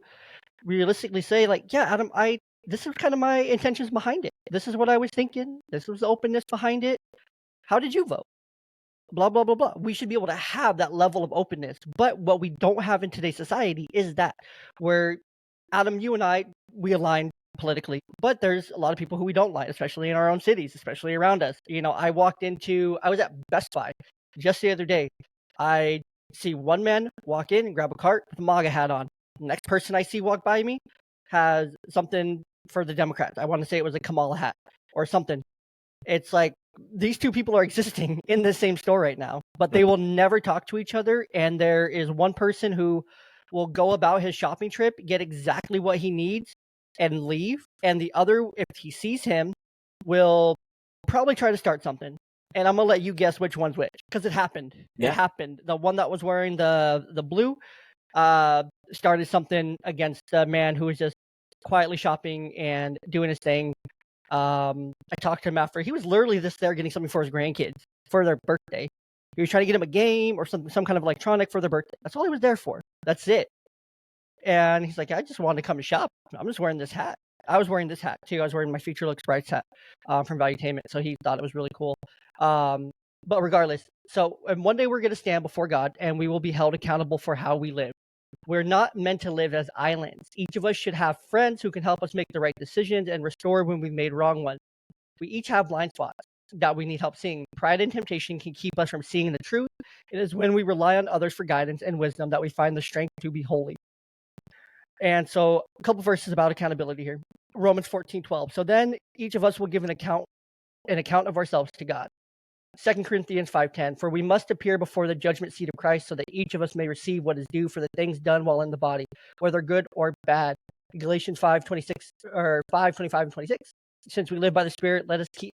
realistically say, like, yeah, Adam, this is kind of my intentions behind it. This is what I was thinking. This was the openness behind it. How did you vote? Blah, blah, blah, blah. We should be able to have that level of openness. But what we don't have in today's society is that, where Adam, you and I, we align politically, but there's a lot of people who we don't like, especially in our own cities, especially around us. I was at Best Buy just the other day. I see one man walk in and grab a cart with a MAGA hat on. The next person I see walk by me has something for the Democrats. I want to say it was a Kamala hat or something. It's like these two people are existing in the same store right now, but they will never talk to each other. And there is one person who will go about his shopping trip, get exactly what he needs, and leave. And the other, if he sees him, will probably try to start something. And I'm going to let you guess which one's which, because it happened. Yeah. It happened. The one that was wearing the blue started something against the man who was just quietly shopping and doing his thing. I talked to him after. He was literally just there getting something for his grandkids for their birthday. He was trying to get him a game or some kind of electronic for their birthday. That's all he was there for. That's it. And he's like, I just wanted to come and shop. I'm just wearing this hat. I was wearing this hat too. I was wearing my Future Looks Bright hat from Valuetainment. So he thought it was really cool. But regardless, and one day we're going to stand before God and we will be held accountable for how we live. We're not meant to live as islands. Each of us should have friends who can help us make the right decisions and restore when we've made wrong ones. We each have blind spots that we need help seeing. Pride and temptation can keep us from seeing the truth. It is when we rely on others for guidance and wisdom that we find the strength to be holy. And so a couple verses about accountability here. Romans 14:12. So then each of us will give an account of ourselves to God. 2 Corinthians 5:10, for we must appear before the judgment seat of Christ so that each of us may receive what is due for the things done while in the body, whether good or bad. Galatians 5:26 or 5:25 and 26. Since we live by the Spirit, let us keep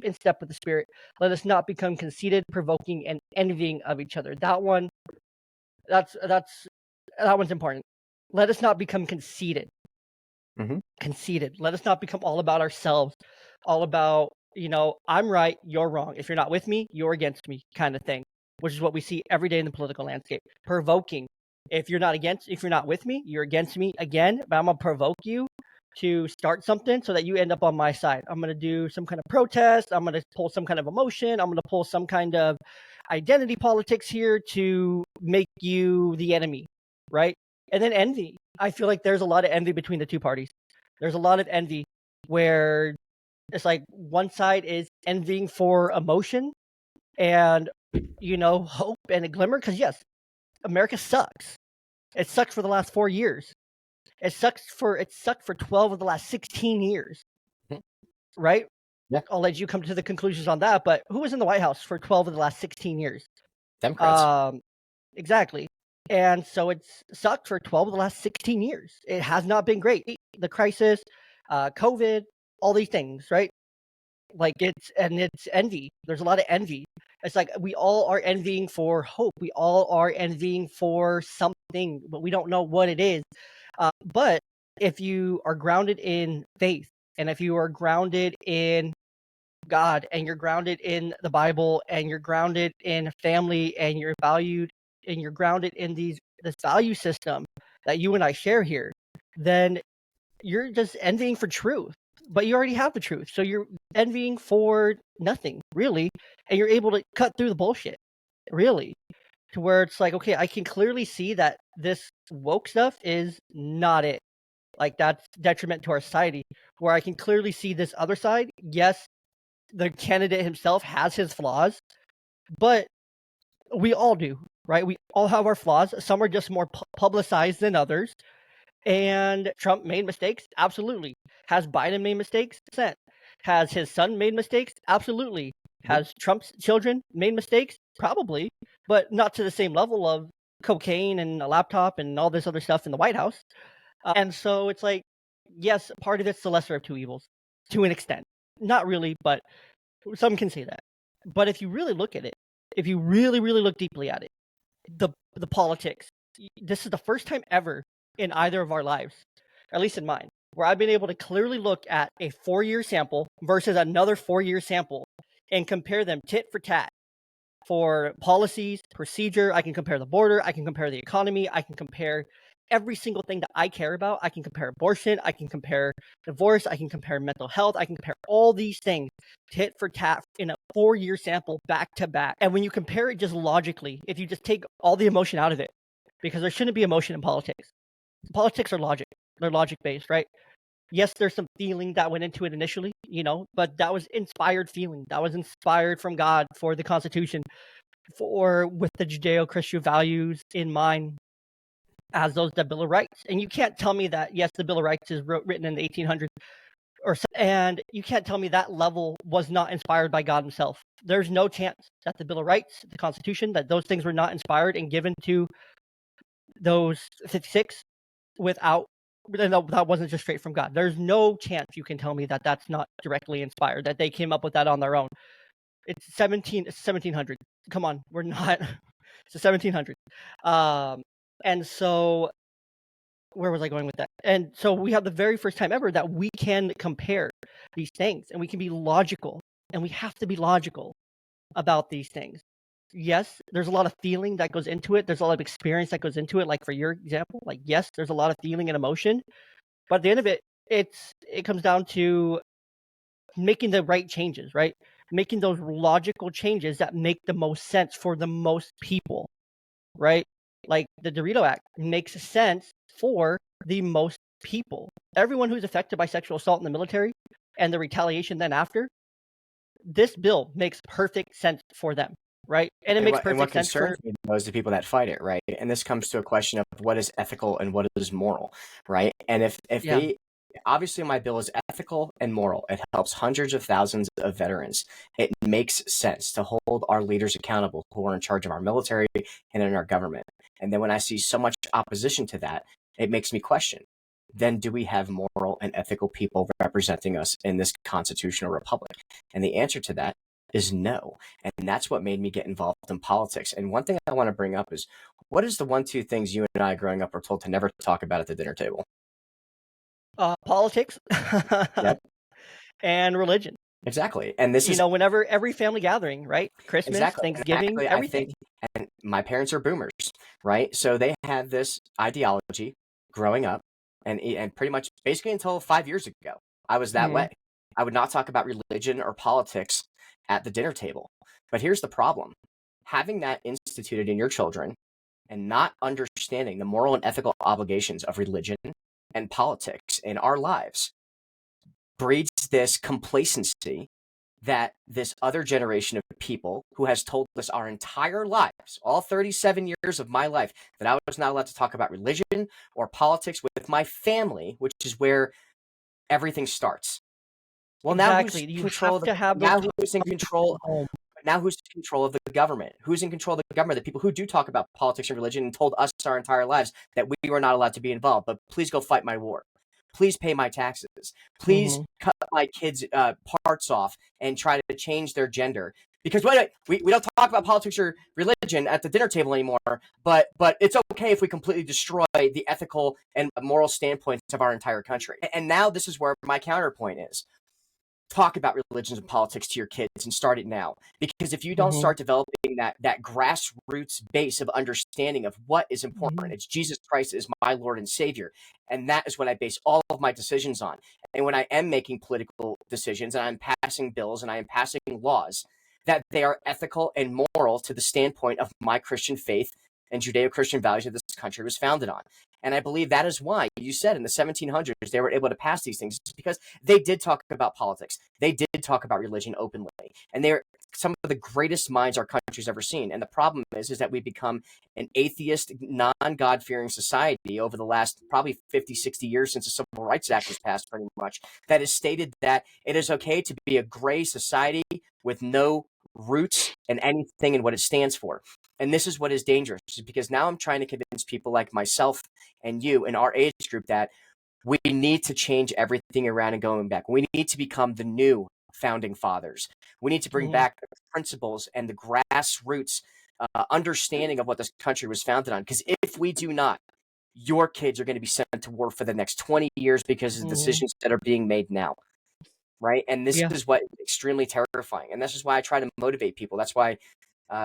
in step with the Spirit. Let us not become conceited, provoking, and envying of each other. That one's important. Let us not become conceited. Mm-hmm. Conceited. Let us not become all about ourselves, all about, I'm right, you're wrong. If you're not with me, you're against me kind of thing, which is what we see every day in the political landscape. Provoking. If you're not with me, you're against me again, but I'm going to provoke you to start something so that you end up on my side. I'm going to do some kind of protest. I'm going to pull some kind of emotion. I'm going to pull some kind of identity politics here to make you the enemy, right? And then envy. I feel like there's a lot of envy between the two parties. There's a lot of envy where it's like one side is envying for emotion and, hope and a glimmer. Because, yes, America sucks. It sucked for the last 4 years. It sucked for 12 of the last 16 years. Right? Yeah. I'll let you come to the conclusions on that. But who was in the White House for 12 of the last 16 years? Democrats. Exactly. And so it's sucked for 12 of the last 16 years. It has not been great. The crisis, COVID, all these things, right? Like it's envy. There's a lot of envy. It's like we all are envying for hope. We all are envying for something, but we don't know what it is. But if you are grounded in faith, and if you are grounded in God, and you're grounded in the Bible, and you're grounded in family, and you're valued, and you're grounded in this value system that you and I share here, then you're just envying for truth. But you already have the truth. So you're envying for nothing, really. And you're able to cut through the bullshit, really. To where it's like, okay, I can clearly see that this woke stuff is not it. Like, that's detriment to our society. Where I can clearly see this other side. Yes, the candidate himself has his flaws. But we all do, right? We all have our flaws. Some are just more publicized than others. And Trump made mistakes? Absolutely. Has Biden made mistakes? %. Has his son made mistakes? Absolutely. Has Trump's children made mistakes? Probably. But not to the same level of cocaine and a laptop and all this other stuff in the White House. And so it's like, yes, part of it's the lesser of two evils to an extent. Not really, but some can say that. But if you really look at it, if you really, really look deeply at it, the politics, this is the first time ever in either of our lives, at least in mine, where I've been able to clearly look at a 4-year sample versus another 4-year sample and compare them tit for tat for policies, procedure. I can compare the border. I can compare the economy. I can compare every single thing that I care about. I can compare abortion. I can compare divorce. I can compare mental health. I can compare all these things tit for tat in a 4-year sample back to back. And when you compare it just logically, if you just take all the emotion out of it, because there shouldn't be emotion in politics. Politics are logic. They're logic based, right? Yes, there's some feeling that went into it initially, but that was inspired feeling. That was inspired from God for the Constitution, for with the Judeo-Christian values in mind as the Bill of Rights. And you can't tell me that, yes, the Bill of Rights is written in the 1800s, and you can't tell me that level was not inspired by God himself. There's no chance that the Bill of Rights, the Constitution, that those things were not inspired and given to those 56 without that wasn't just straight from God. There's no chance you can tell me that that's not directly inspired, that they came up with that on their own. It's 1700. Come on, we're not. It's the 1700s. And so, where was I going with that? And so we have the very first time ever that we can compare these things, and we can be logical, and we have to be logical about these things. Yes, there's a lot of feeling that goes into it. There's a lot of experience that goes into it. Like for your example, like yes, there's a lot of feeling and emotion, but at the end of it, it comes down to making the right changes, right? Making those logical changes that make the most sense for the most people, right? Like the DeRito Act makes sense for the most people. Everyone who's affected by sexual assault in the military and the retaliation then after, this bill makes perfect sense for them. Right. And it makes perfect sense for those the people that fight it. Right. And this comes to a question of what is ethical and what is moral. Right. And if they obviously my bill is ethical and moral, it helps hundreds of thousands of veterans. It makes sense to hold our leaders accountable who are in charge of our military and in our government. And then when I see so much opposition to that, it makes me question. Then do we have moral and ethical people representing us in this constitutional republic? And the answer to that is no. And that's what made me get involved in politics. And one thing I want to bring up is, what is the 1-2 things you and I growing up were told to never talk about at the dinner table? Politics. Yep. And religion. Exactly. And this is, whenever every family gathering, right? Christmas, exactly. Thanksgiving, Actually, everything. And my parents are boomers, right? So they had this ideology growing up, and pretty much basically until 5 years ago, I was that way. I would not talk about religion or politics at the dinner table. But here's the problem. Having that instituted in your children and not understanding the moral and ethical obligations of religion and politics in our lives breeds this complacency that this other generation of people who has told us our entire lives, all 37 years of my life, that I was not allowed to talk about religion or politics with my family, which is where everything starts. Well, exactly. Now who's in control of the government? Who's in control of the government? The people who do talk about politics and religion and told us our entire lives that we were not allowed to be involved. But please go fight my war. Please pay my taxes. Please cut my kids' parts off and try to change their gender. Because we don't talk about politics or religion at the dinner table anymore, but it's okay if we completely destroy the ethical and moral standpoints of our entire country. And now this is where my counterpoint is. Talk about religions and politics to your kids and start it now. Because if you don't start developing that grassroots base of understanding of what is important, it's Jesus Christ is my Lord and Savior. And that is what I base all of my decisions on. And when I am making political decisions and I'm passing bills and I am passing laws, that they are ethical and moral to the standpoint of my Christian faith and Judeo-Christian values that this country was founded on. And I believe that is why you said in the 1700s they were able to pass these things, because they did talk about politics. They did talk about religion openly. And they're some of the greatest minds our country's ever seen. And the problem is that we've become an atheist, non-God-fearing society over the last probably 50, 60 years since the Civil Rights Act was passed, pretty much, that has stated that it is okay to be a gray society with no roots in anything and what it stands for. And this is what is dangerous, because now I'm trying to convince people like myself and you in our age group that we need to change everything around and going back. We need to become the new founding fathers. We need to bring back the principles and the grassroots understanding of what this country was founded on. Because if we do not, your kids are going to be sent to war for the next 20 years because of the decisions that are being made now. Right. And this is what is extremely terrifying. And this is why I try to motivate people. That's why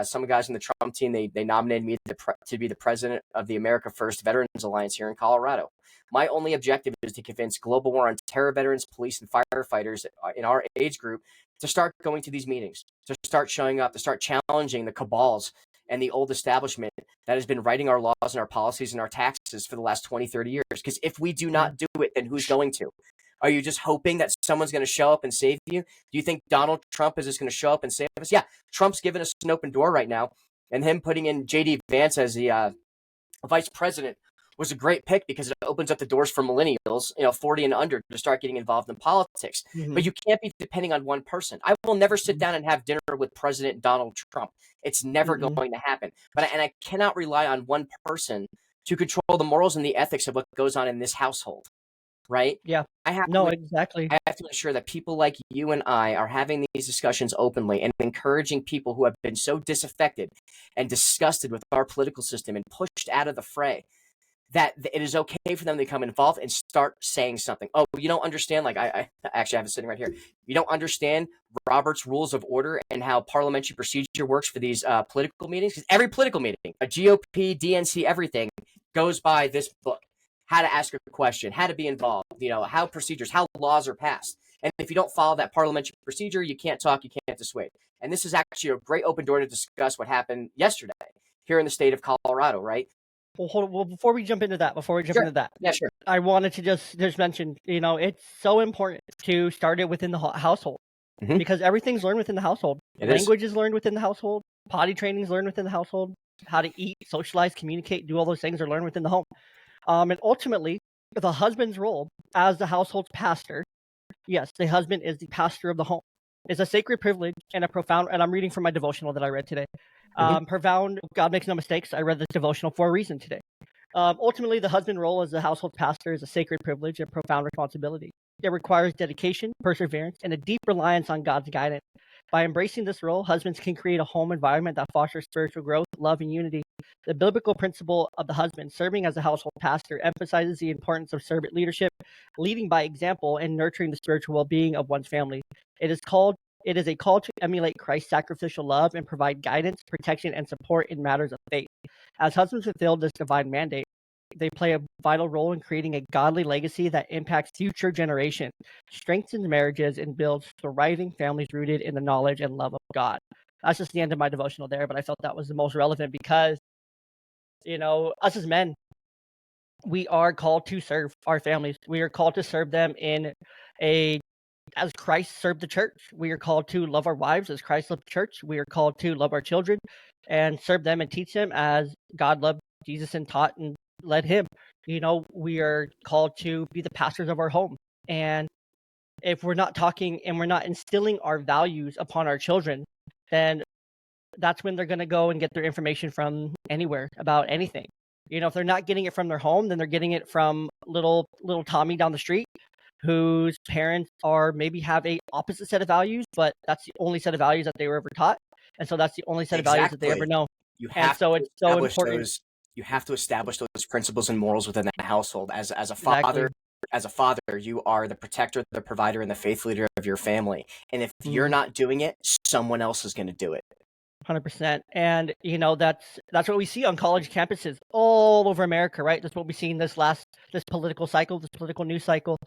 some guys in the Trump team, they nominated me to be the president of the America First Veterans Alliance here in Colorado. My only objective is to convince global war on terror veterans, police, and firefighters in our age group to start going to these meetings, to start showing up, to start challenging the cabals and the old establishment that has been writing our laws and our policies and our taxes for the last 20, 30 years. Because if we do not do it, then who's going to? Are you just hoping that someone's going to show up and save you? Do you think Donald Trump is just going to show up and save us? Yeah, Trump's giving us an open door right now. And him putting in J.D. Vance as the vice president was a great pick, because it opens up the doors for millennials, 40 and under, to start getting involved in politics. But you can't be depending on one person. I will never sit down and have dinner with President Donald Trump. It's never going to happen. And I cannot rely on one person to control the morals and the ethics of what goes on in this household. Right? Yeah. Exactly. I have to ensure that people like you and I are having these discussions openly and encouraging people who have been so disaffected and disgusted with our political system and pushed out of the fray, that it is okay for them to become involved and start saying something. Oh, you don't understand? Like, I actually have it sitting right here. You don't understand Robert's Rules of Order and how parliamentary procedure works for these political meetings? Because every political meeting, a GOP, DNC, everything goes by this book. How to ask a question, how to be involved, how procedures, how laws are passed. And if you don't follow that parliamentary procedure, you can't talk, you can't dissuade. And this is actually a great open door to discuss what happened yesterday here in the state of Colorado, right? Well, before we jump into that, Yeah, sure. I wanted to just mention, it's so important to start it within the household, because everything's learned within the household. Language is learned within the household. Potty training is learned within the household. How to eat, socialize, communicate, do all those things are learned within the home. And ultimately, the husband's role as the household's pastor, yes, the husband is the pastor of the home, is a sacred privilege and a profound, and I'm reading from my devotional that I read today. Profound, God makes no mistakes. I read this devotional for a reason today. Ultimately, the husband role as the household pastor is a sacred privilege and profound responsibility. It requires dedication, perseverance, and a deep reliance on God's guidance. By embracing this role, husbands can create a home environment that fosters spiritual growth, love, and unity. The biblical principle of the husband serving as a household pastor emphasizes the importance of servant leadership, leading by example, and nurturing the spiritual well-being of one's family. It is a call to emulate Christ's sacrificial love and provide guidance, protection, and support in matters of faith. As husbands fulfill this divine mandate, they play a vital role in creating a godly legacy that impacts future generations, strengthens marriages, and builds thriving families rooted in the knowledge and love of God. That's just the end of my devotional there, but I felt that was the most relevant because, us as men, we are called to serve our families. We are called to serve them as Christ served the church. We are called to love our wives as Christ loved the church. We are called to love our children and serve them and teach them as God loved Jesus and taught and led him. We are called to be the pastors of our home. And if we're not talking and we're not instilling our values upon our children, then that's when they're going to go and get their information from anywhere about anything. If they're not getting it from their home, then they're getting it from little Tommy down the street, whose parents maybe have a opposite set of values, but that's the only set of values that they were ever taught. And so that's the only set of values that they ever know. It's so important. You have to establish those principles and morals within the household. As a father, you are the protector, the provider, and the faith leader of your family. And if you're not doing it, someone else is going to do it. 100%. And that's what we see on college campuses all over America, right? That's what we see in this political cycle, this political news cycle,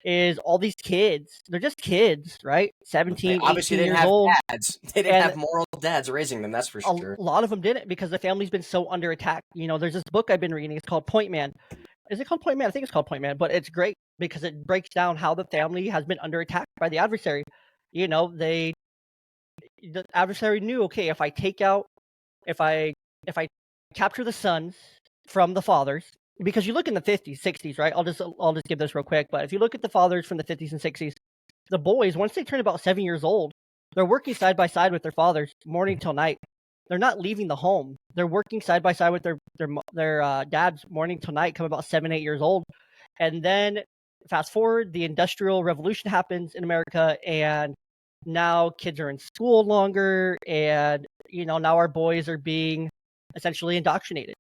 is all these kids. They're just kids, right? 17, 18 years old. Dads. They didn't have moral dads raising them, that's for sure. A lot of them didn't, because the family's been so under attack. There's this book I've been reading. It's called Point Man. Is it called Point Man? I think it's called Point Man, but it's great because it breaks down how the family has been under attack by the adversary. The adversary knew, okay, if I capture the sons from the fathers, because you look in the 50s, 60s, right? I'll just give this real quick. But if you look at the fathers from the 50s and 60s, the boys, once they turn about 7 years old, they're working side by side with their fathers morning till night. they're not leaving the home. They're working side by side with their dads morning till night, come about 7, 8 years old. And then fast forward, the Industrial Revolution happens in America, and now kids are in school longer, and now our boys are being essentially indoctrinated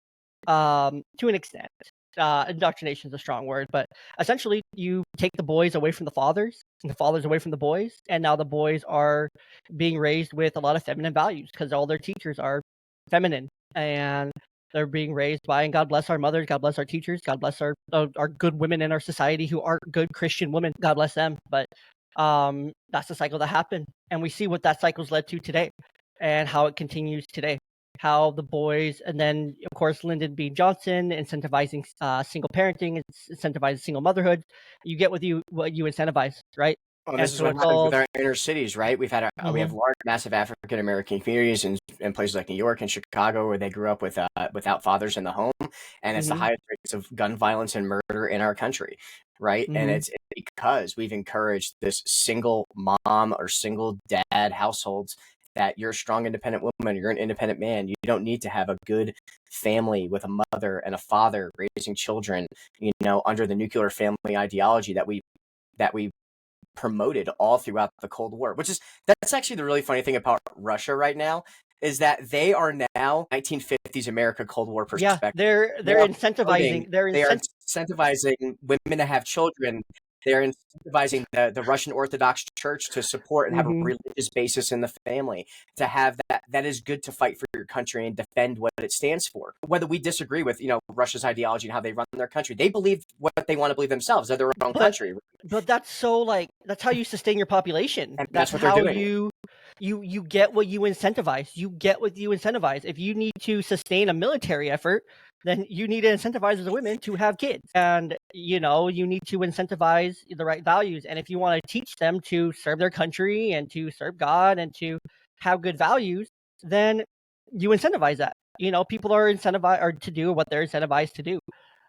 to an extent. Indoctrination is a strong word, but essentially you take the boys away from the fathers and the fathers away from the boys, and now the boys are being raised with a lot of feminine values because all their teachers are feminine, and they're being raised by, and God bless our mothers, God bless our teachers, God bless our good women in our society who aren't good Christian women, God bless them. But that's the cycle that happened, and we see what that cycle's led to today and how it continues today. How the boys, and then of course Lyndon B. Johnson incentivizing single parenting, incentivizing single motherhood. You get what you incentivize, right? Well, this is what happens with our inner cities, right? We have large, massive African American communities in places like New York and Chicago where they grew up without fathers in the home, and it's the highest rates of gun violence and murder in our country, right? And it's because we've encouraged this single mom or single dad households, that you're a strong, independent woman, you're an independent man. You don't need to have a good family with a mother and a father raising children, under the nuclear family ideology that we promoted all throughout the Cold War. That's actually the really funny thing about Russia right now, is that they are now 1950s America Cold War perspective. Yeah, they're incentivizing. They are incentivizing women to have children. They're incentivizing the Russian Orthodox Church to support and have a religious basis in the family, to have that is good to fight for your country and defend what it stands for. Whether we disagree with, Russia's ideology and how they run their country, they believe what they want to believe themselves. They're their own country. But that's that's how you sustain your population. And that's what how they're doing. You get what you incentivize. You get what you incentivize. If you need to sustain a military effort, then you need to incentivize the women to have kids. And, you need to incentivize the right values. And if you want to teach them to serve their country and to serve God and to have good values, then you incentivize that. People are incentivized to do what they're incentivized to do.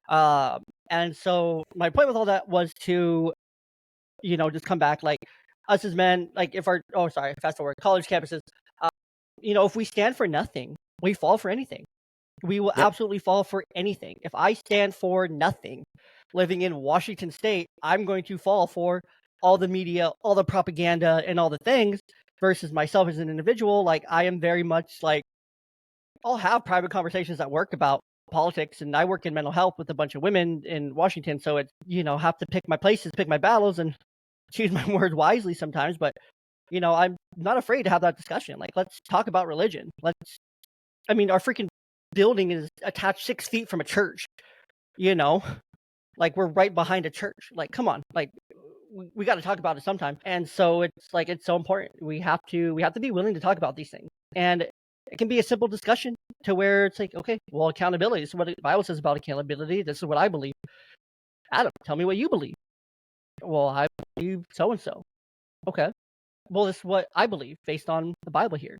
And so my point with all that was to, just come back, like, us as men, like, fast forward, college campuses, if we stand for nothing, we fall for anything. We will absolutely fall for anything. If I stand for nothing, living in Washington State, I'm going to fall for all the media, all the propaganda, and all the things, versus myself as an individual. Like, I am very much like, I'll have private conversations at work about politics, and I work in mental health with a bunch of women in Washington, so it's, have to pick my places, pick my battles, and choose my words wisely sometimes. But I'm not afraid to have that discussion. Like, let's talk about religion. Our freaking building is attached 6 feet from a church. Like, we're right behind a church. Like, come on, like, we got to talk about it sometime. And so it's like, it's so important. We have to be willing to talk about these things. And it can be a simple discussion to where it's like, okay, well, accountability. This is what the Bible says about accountability. This is what I believe. Adam, tell me what you believe. Well, I believe so-and-so. Okay. Well, this is what I believe based on the Bible here,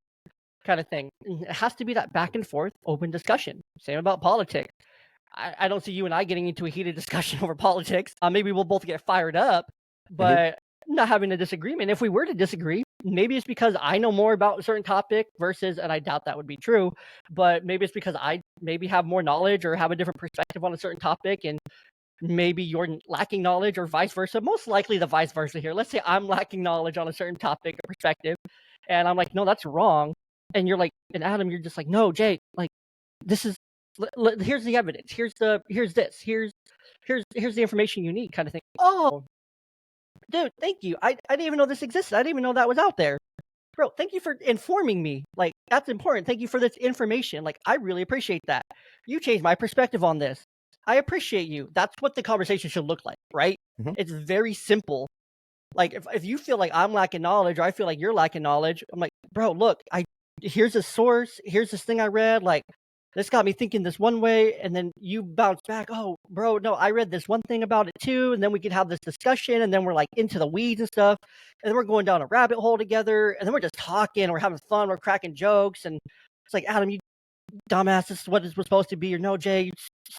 kind of thing. It has to be that back and forth, open discussion. Same about politics. I don't see you and I getting into a heated discussion over politics. Maybe we'll both get fired up, but not having a disagreement. If we were to disagree, maybe it's because I know more about a certain topic versus, and I doubt that would be true, but maybe it's because I maybe have more knowledge or have a different perspective on a certain topic, and maybe you're lacking knowledge, or vice versa. Most likely the vice versa here. Let's say I'm lacking knowledge on a certain topic or perspective, and I'm like, no, that's wrong. And you're like, and Adam, you're just like, no, Jay, like, this is, here's the evidence. Here's the information you need, kind of thing. Oh, dude, thank you. I didn't even know this existed. I didn't even know that was out there. Bro, thank you for informing me. Like, that's important. Thank you for this information. Like, I really appreciate that. You changed my perspective on this. I appreciate you. That's what the conversation should look like, right? It's very simple. Like, if you feel like I'm lacking knowledge, or I feel like you're lacking knowledge, I'm like, bro, look, here's a source. Here's this thing I read. Like, this got me thinking this one way, and then you bounce back. Oh, bro, no, I read this one thing about it too, and then we can have this discussion, and then we're like into the weeds and stuff, and then we're going down a rabbit hole together, and then we're just talking, we're having fun, we're cracking jokes, and it's like, Adam, you dumbass, this is what it was supposed to be, or no, Jay, you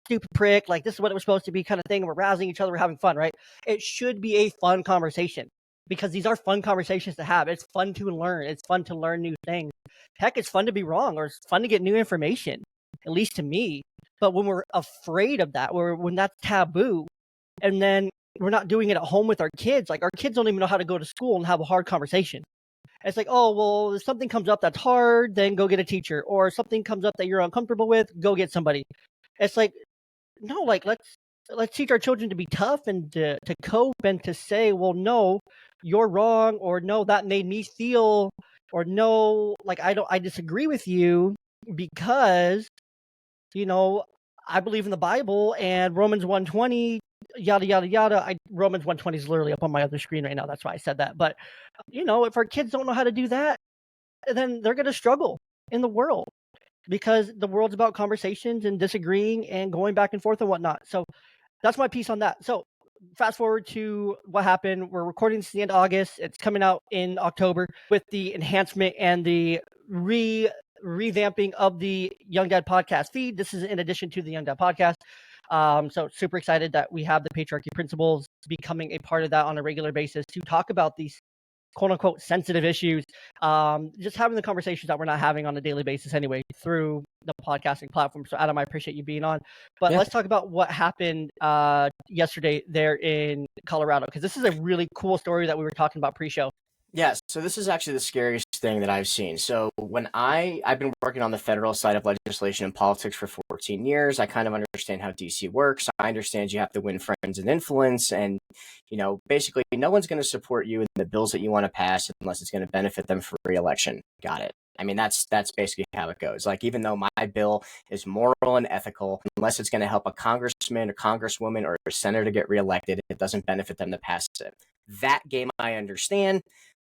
stupid prick, like, this is what it was supposed to be, kind of thing. We're rousing each other, we're having fun, right? It should be a fun conversation. because these are fun conversations to have. It's fun to learn. It's fun to learn new things. Heck, it's fun to be wrong, or it's fun to get new information, at least to me. But when we're afraid of that, when that's taboo, and then we're not doing it at home with our kids, like our kids don't even know how to go to school and have a hard conversation. It's like, oh, well, if something comes up that's hard, then go get a teacher. Or something comes up that you're uncomfortable with, go get somebody. It's like, no, like let's teach our children to be tough and to cope and to say, well, no, you're wrong, or no, that made me feel, or no, like I disagree with you because, I believe in the Bible and Romans 1:20, yada yada yada. Romans 1:20 is literally up on my other screen right now. That's why I said that. But if our kids don't know how to do that, then they're going to struggle in the world, because the world's about conversations and disagreeing and going back and forth and whatnot. So that's my piece on that. So fast forward to what happened. We're recording this at the end of August. It's coming out in October with the enhancement and the revamping of the Young Dad podcast feed. This is in addition to the Young Dad podcast. So super excited that we have the Patriarchy Principles becoming a part of that on a regular basis to talk about these quote unquote sensitive issues, just having the conversations that we're not having on a daily basis anyway through the podcasting platform. So Adam, I appreciate you being on, but let's talk about what happened yesterday there in Colorado, because this is a really cool story that we were talking about pre-show. Yeah, so this is actually the scariest thing that I've seen. So when I've been working on the federal side of legislation and politics for 14 years, I kind of understand how DC works. I understand you have to win friends and influence, and basically no one's going to support you in the bills that you want to pass unless it's going to benefit them for re-election. Got it. I mean, that's basically how it goes. Like, even though my bill is moral and ethical, unless it's going to help a congressman or congresswoman or a senator get reelected, it doesn't benefit them to pass it. That game I understand.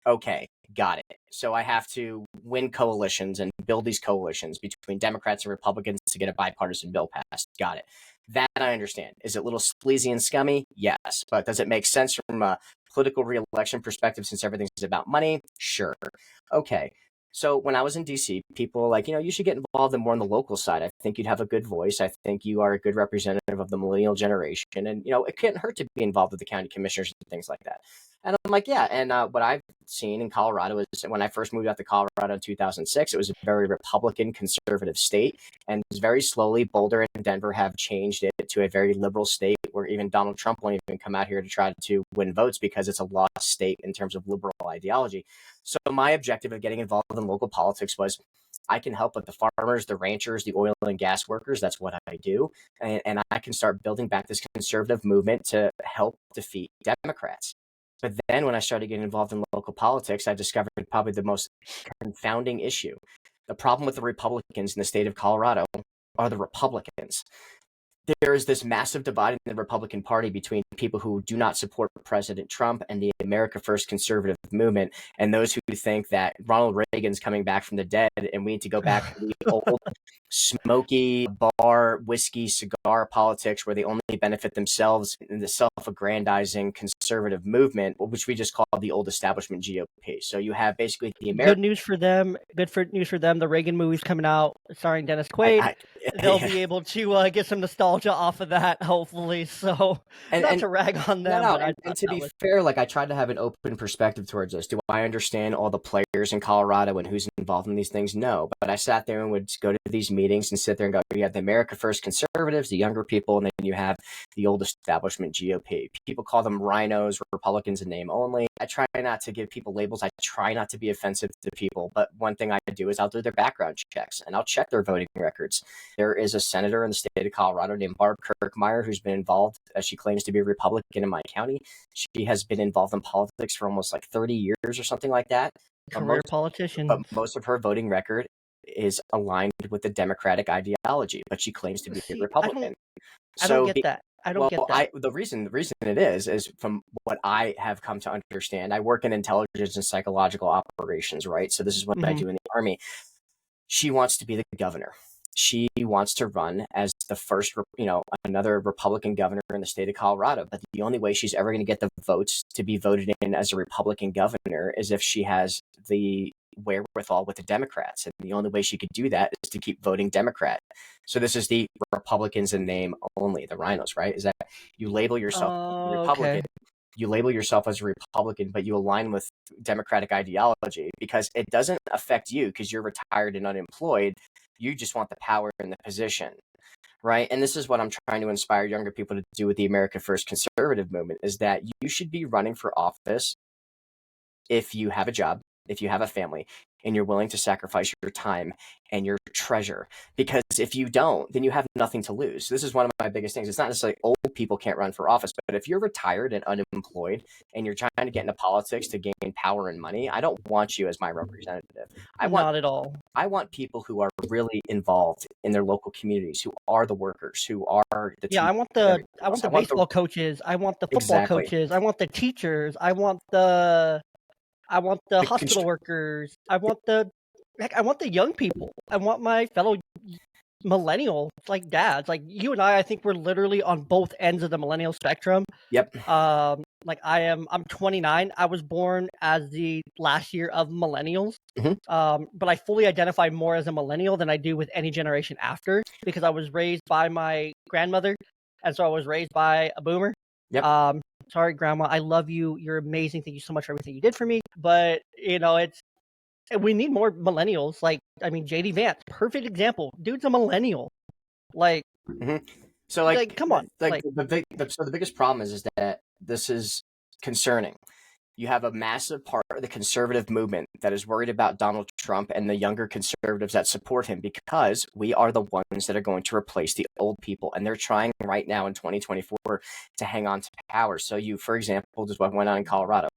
Okay, got it. So I have to win coalitions and build these coalitions between Democrats and Republicans to get a bipartisan bill passed. Got it. That I understand. Is it a little sleazy and scummy? Yes. But does it make sense from a political re-election perspective, since everything's about money? Sure. Okay. So when I was in DC, people were like, you should get involved in more on the local side. I think you'd have a good voice. I think you are a good representative of the millennial generation. And, it can't hurt to be involved with the county commissioners and things like that. And I'm like, yeah. And what I've seen in Colorado is, when I first moved out to Colorado in 2006, it was a very Republican conservative state. And very slowly, Boulder and Denver have changed it to a very liberal state, where even Donald Trump won't even come out here to try to win votes because it's a lost state in terms of liberal ideology. So my objective of getting involved in local politics was, I can help with the farmers, the ranchers, the oil and gas workers. That's what I do. And I can start building back this conservative movement to help defeat Democrats. But then when I started getting involved in local politics, I discovered probably the most confounding issue. The problem with the Republicans in the state of Colorado are the Republicans. There is this massive divide in the Republican Party between people who do not support President Trump and the America First conservative movement, and those who think that Ronald Reagan's coming back from the dead and we need to go back to the old smoky bar, whiskey, cigar politics where they only benefit themselves in the self-aggrandizing conservative movement, which we just call the old establishment GOP. So you have basically the American... Good news for them. News for them. The Reagan movie's coming out starring Dennis Quaid. They'll be able to get some nostalgia off of that, hopefully. So not to rag on them. And to be fair, like, I tried to have an open perspective towards this. Do I understand all the players in Colorado and who's involved in these things? No. But I sat there and would go to these meetings and sit there and go, you have the America First conservatives, the younger people, and then you have the old establishment GOP. People call them rhinos, Republicans in name only. I try not to give people labels. I try not to be offensive to people. But one thing I do is I'll do their background checks and I'll check their voting records. There is a senator in the state of Colorado named Barb Kirkmeyer who's been involved, as she claims to be a Republican in my county. She has been involved in politics for almost like 30 years or something like that. Career politician. But most of her voting record is aligned with the Democratic ideology, but she claims to be a Republican. I don't get that. I don't get that. The reason it is from what I have come to understand. I work in intelligence and psychological operations, right? So this is what I do in the Army. She wants to be the governor. She wants to run as the first, another Republican governor in the state of Colorado. But the only way she's ever going to get the votes to be voted in as a Republican governor is if she has the wherewithal with the Democrats. And the only way she could do that is to keep voting Democrat. So this is the Republicans in name only, the rhinos, right? Is that you label yourself Republican. Okay. you label yourself as a Republican, but you align with Democratic ideology because it doesn't affect you because you're retired and unemployed. You just want the power and the position, right? And this is what I'm trying to inspire younger people to do with the America First conservative movement is that you should be running for office if you have a job, if you have a family, and you're willing to sacrifice your time and your treasure. Because if you don't, then you have nothing to lose. This is one of my biggest things. It's not necessarily old people can't run for office, but if you're retired and unemployed and you're trying to get into politics to gain power and money, I don't want you as my representative. Not at all. I want people who are really involved in their local communities, who are the workers, who are the I want the baseball coaches. I want the football coaches. I want the teachers. I want the hospital workers. I want the young people. I want my fellow millennials, like dads. Like you and I think we're literally on both ends of the millennial spectrum. Yep. Like I'm 29. I was born as the last year of millennials. But I fully identify more as a millennial than I do with any generation after because I was raised by my grandmother, and so I was raised by a boomer. Yep. Sorry, Grandma. I love you. You're amazing. Thank you so much for everything you did for me. But we need more millennials. Like, I mean, JD Vance, perfect example. Dude's a millennial. Like, so like come on. So the biggest problem is that this is concerning. You have a massive part of the conservative movement that is worried about Donald Trump and the younger conservatives that support him because we are the ones that are going to replace the old people. And they're trying right now in 2024 to hang on to power. So for example, just what went on in Colorado,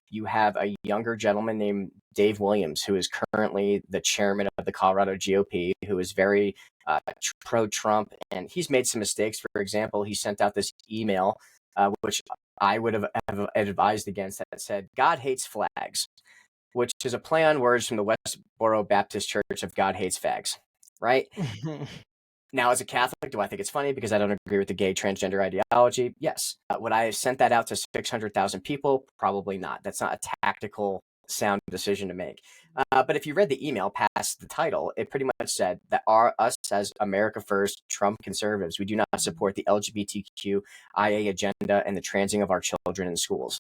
you have a younger gentleman named Dave Williams, who is currently the chairman of the Colorado GOP, who is very pro-Trump. And he's made some mistakes. For example, he sent out this email, which I would have advised against, that said, God hates flags, which is a play on words from the Westboro Baptist Church of God hates fags, right? Now, as a Catholic, do I think it's funny because I don't agree with the gay transgender ideology? Yes. Would I have sent that out to 600,000 people? Probably not. That's not a tactical, sound decision to make. But if you read the email past the title, it pretty much said that us as America First Trump conservatives, we do not support the LGBTQIA agenda and the transing of our children in schools.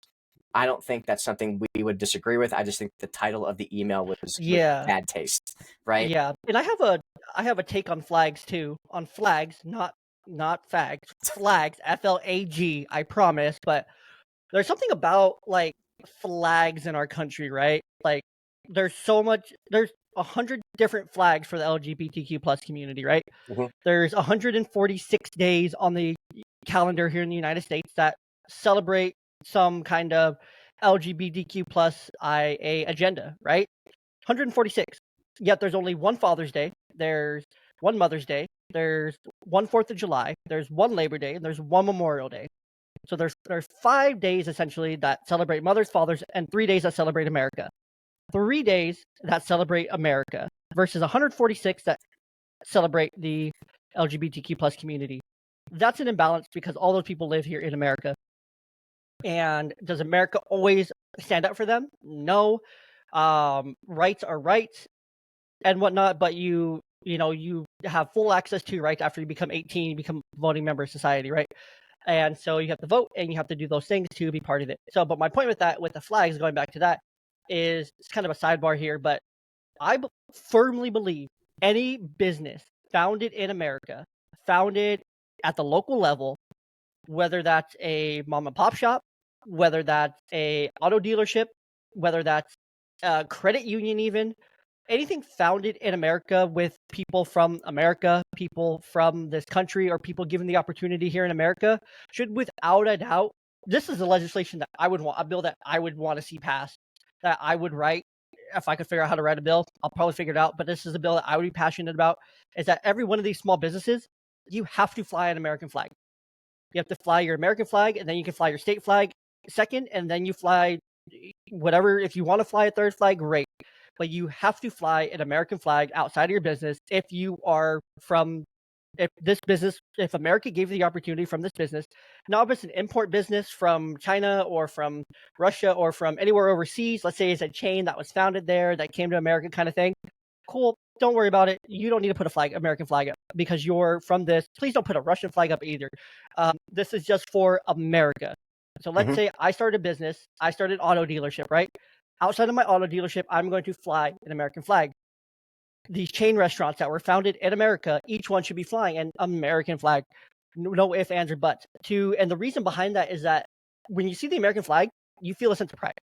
I don't think that's something we would disagree with. I just think the title of the email was bad taste, right? Yeah, and I have a take on flags too. On flags, not fags. Flags, FLAG. I promise. But there's something about like flags in our country, right? Like there's 100 different flags for the LGBTQ plus community, right? There's 146 days on the calendar here in the United States that celebrate some kind of LGBTQ plus IA agenda, right? 146. Yet there's only one Father's Day, there's one Mother's Day, there's one 4th of July, there's one Labor Day, and there's one Memorial Day. So there's 5 days essentially that celebrate mothers, fathers, and 3 days that celebrate America. 3 days that celebrate America versus 146 that celebrate the LGBTQ plus community. That's an imbalance because all those people live here in America. And does America always stand up for them? No. Rights are rights and whatnot, but you have full access to your rights after you become 18, you become a voting member of society, right? And so you have to vote and you have to do those things to be part of it. So, but my point with the flags, going back to that, is it's kind of a sidebar here, but I firmly believe any business founded in America, founded at the local level, whether that's a mom and pop shop, whether that's a auto dealership, whether that's a credit union, even anything founded in America with people from America, people from this country, or people given the opportunity here in America, should without a doubt, this is the legislation that I would want, a bill that I would want to see passed, that I would write. If I could figure out how to write a bill, I'll probably figure it out. But this is a bill that I would be passionate about, is that every one of these small businesses, you have to fly an American flag. You have to fly your American flag, and then you can fly your state flag second, and then you fly whatever. If you want to fly a third flag, great. But you have to fly an American flag outside of your business if you are from, if America gave you the opportunity from this business, not if it's an import business from China or from Russia or from anywhere overseas, let's say it's a chain that was founded there that came to America kind of thing, cool, don't worry about it. You don't need to put American flag up because you're from this. Please don't put a Russian flag up either. This is just for America. So let's say I started a business, I started an auto dealership, right? Outside of my auto dealership, I'm going to fly an American flag. These chain restaurants that were founded in America, each one should be flying an American flag. No ifs, ands, or buts. And the reason behind that is that when you see the American flag, you feel a sense of pride,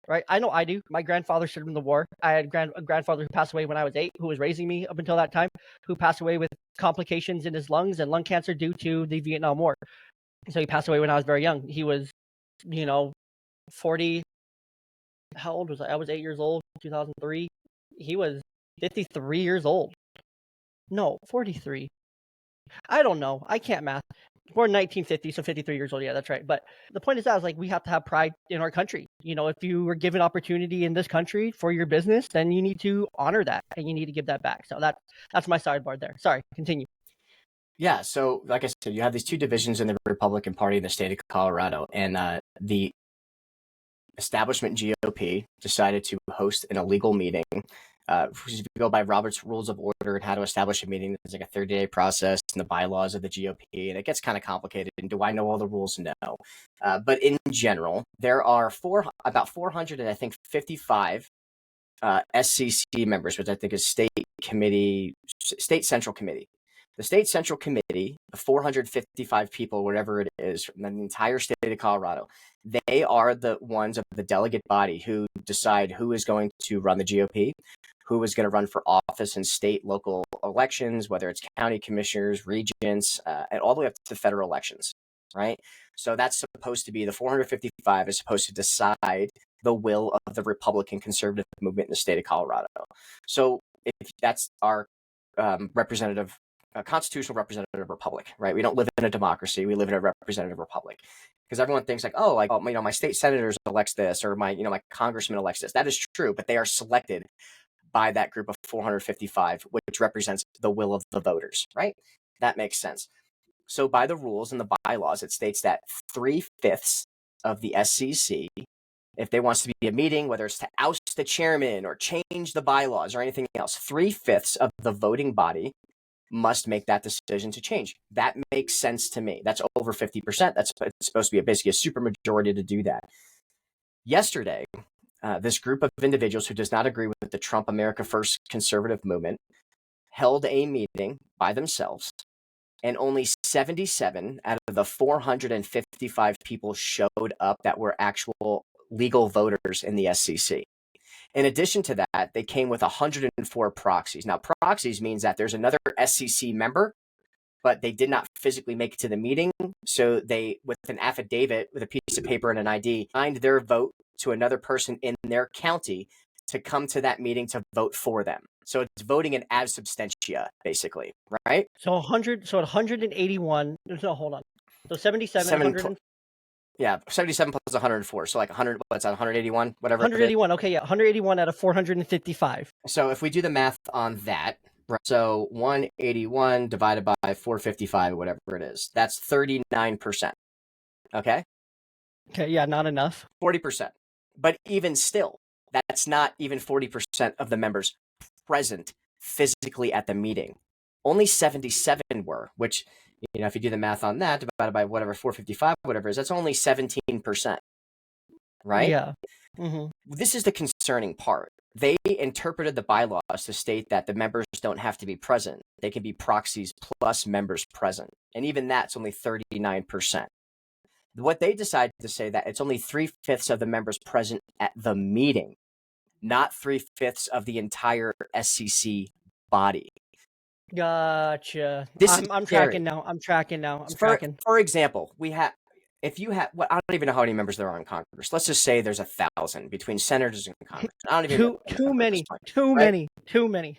right? I know I do. My grandfather served in the war. I had a grandfather who passed away when I was 8, who was raising me up until that time, who passed away with complications in his lungs and lung cancer due to the Vietnam War. So he passed away when I was very young. He was, 40. How old was I? I was 8 years old, 2003. He was 53 years old. No, 43. I don't know. I can't math. Born 1950, so 53 years old. Yeah, that's right. But the point is that we have to have pride in our country. If you were given opportunity in this country for your business, then you need to honor that and you need to give that back. So that's my sidebar there. Sorry, continue. Yeah, so like I said, you have these two divisions in the Republican Party in the state of Colorado, and the establishment GOP decided to host an illegal meeting. If you go by Robert's Rules of Order and how to establish a meeting, there's like a 30-day process and the bylaws of the GOP, and it gets kind of complicated. And do I know all the rules? No. But in general, there are about 400 and I think 55 SCC members, which I think is State Central Committee. The State Central Committee, the 455 people, whatever it is, from the entire state of Colorado, they are the ones of the delegate body who decide who is going to run the GOP, who is going to run for office in state, local elections, whether it's county commissioners, regents, and all the way up to federal elections, right? So that's supposed to be, the 455 is supposed to decide the will of the Republican conservative movement in the state of Colorado. So if that's our representative, constitutional representative republic, right? We don't live in a democracy. We live in a representative republic. Because everyone thinks my state senators elects this, or my congressman elects this. That is true, but they are selected by that group of 455, which represents the will of the voters, right? That makes sense. So by the rules and the bylaws, it states that 3/5 of the SCC, if there wants to be a meeting, whether it's to oust the chairman or change the bylaws or anything else, 3/5 of the voting body must make that decision to change. That makes sense to me. That's over 50%. It's supposed to be basically a supermajority to do that. Yesterday, this group of individuals who does not agree with the Trump America First conservative movement held a meeting by themselves, and only 77 out of the 455 people showed up that were actual legal voters in the SCC. In addition to that, they came with 104 proxies. Now, proxies means that there's another SCC member, but they did not physically make it to the meeting. So they, with an affidavit, with a piece of paper and an ID, signed their vote to another person in their county to come to that meeting to vote for them. So it's voting in ab substantia, basically, right? So 181. No, hold on. So 77, 100. Yeah, 77 plus 104. So like 100, what's that, 181, whatever. 181. Okay, yeah, 181 out of 455. So if we do the math on that, right, so 181 divided by 455, whatever it is, that's 39%. Okay? Okay, yeah, not enough. 40%. But even still, that's not even 40% of the members present physically at the meeting. Only 77 were, which, if you do the math on that, divided by whatever, 455, whatever it is, that's only 17%, right? Yeah. Mm-hmm. This is the concerning part. They interpreted the bylaws to state that the members don't have to be present. They can be proxies plus members present. And even that's only 39%. What they decided to say that it's only 3/5 of the members present at the meeting, not 3/5 of the entire SCC body. Gotcha. I'm tracking now. I'm tracking. For example, I don't even know how many members there are in Congress. Let's just say there's 1,000 between senators and Congress. I don't even know. Too many.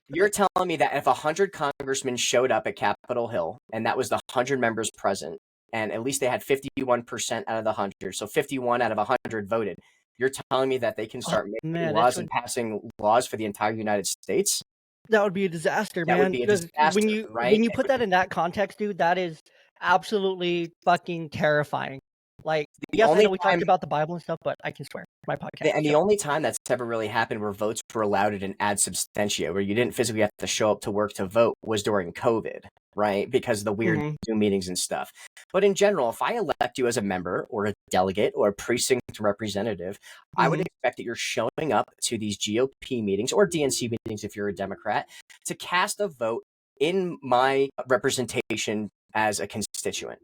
You're telling me that if 100 congressmen showed up at Capitol Hill and that was the 100 members present, and at least they had 51% out of the 100, so 51 out of 100 voted, you're telling me that they can start making laws and passing laws for the entire United States? That would be a disaster, man. That would be a disaster, when you put that in that context, dude, that is absolutely fucking terrifying. Like, yes, I know we talked about the Bible and stuff, but I can swear my podcast. And the only time that's ever really happened where votes were allowed in ad substantia, where you didn't physically have to show up to work to vote, was during COVID, right? Because of the weird Zoom meetings and stuff. But in general, if I elect you as a member or a delegate or a precinct representative, I would expect that you're showing up to these GOP meetings or DNC meetings if you're a Democrat to cast a vote in my representation as a constituent,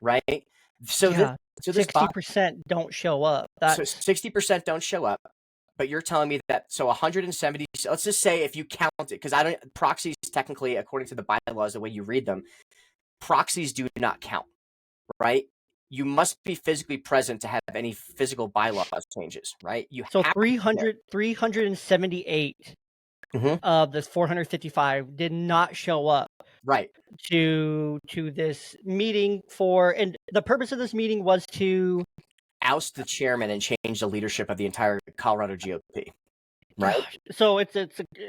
right? So Yeah, this body, 60% don't show up. so That's 60% don't show up. But you're telling me that, so 170, let's just say if you count it, because proxies technically, according to the bylaws, the way you read them, proxies do not count, right? You must be physically present to have any physical bylaws changes, right? You so have 378 of the 455 did not show up right. to this meeting and the purpose of this meeting was to Oust the chairman and change the leadership of the entire Colorado GOP. Right. So it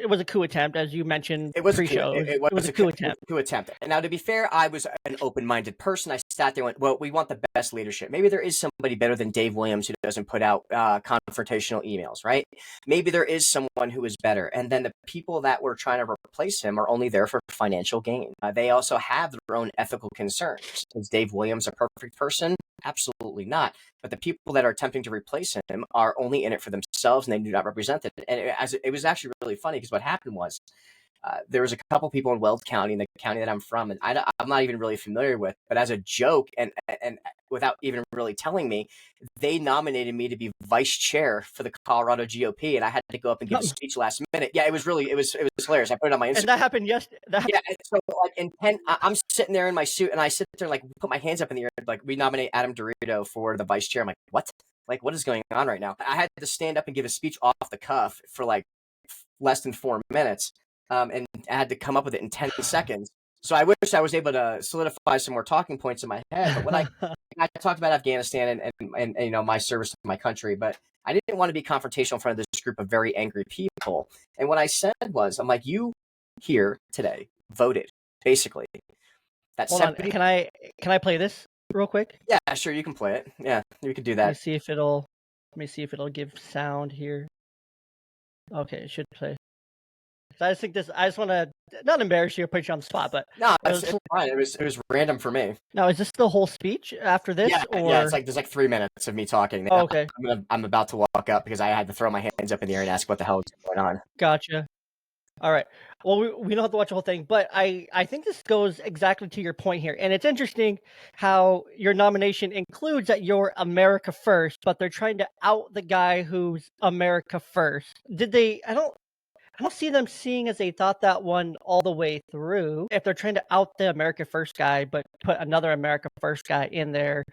was a coup attempt, as you mentioned. It was pre-show. It was a coup attempt. And now, to be fair, I was an open-minded person. I sat there and went, well, we want the best leadership. Maybe there is somebody better than Dave Williams who doesn't put out confrontational emails, right? Maybe there is someone who is better. And then the people that were trying to replace him are only there for financial gain. They also have their own ethical concerns. Is Dave Williams a perfect person? Absolutely not. But the people that are attempting to replace him are only in it for themselves, and they do not represent it. And it was actually really funny because what happened was there was a couple people in Weld County, in the county that I'm from, and I'm not even really familiar with, but as a joke and without even really telling me, they nominated me to be vice chair for the Colorado GOP, and I had to go up and give a speech last minute. Yeah, it was hilarious. I put it on my Instagram. And that happened yesterday. Yeah, so like I'm sitting there in my suit, and I sit there like put my hands up in the air, like we nominate Adam DeRito for the vice chair. I'm like, what? Like, what is going on right now? I had to stand up and give a speech off the cuff for like less than 4 minutes, and I had to come up with it in 10 seconds. So I wish I was able to solidify some more talking points in my head. But when I talked about Afghanistan and you know my service to my country, but I didn't want to be confrontational in front of this group of very angry people. And what I said was, I'm like, you here today voted basically. Hold on, can I play this real quick? Yeah, sure, you can play it. Yeah, you can do that. Let me see if it'll give sound here. Okay, it should play. So I just want to not embarrass you or put you on the spot, but no, it's fine. It was random for me. Now, is this the whole speech after this? Yeah, or... yeah. It's like there's like 3 minutes of me talking. Oh, okay. I'm about to walk up because I had to throw my hands up in the air and ask what the hell is going on. Gotcha. All right. Well, we don't have to watch the whole thing, but I think this goes exactly to your point here. And it's interesting how your nomination includes that you're America first, but they're trying to out the guy who's America first. I don't see them seeing as they thought that one all the way through. If they're trying to out the America first guy, but put another America first guy in there.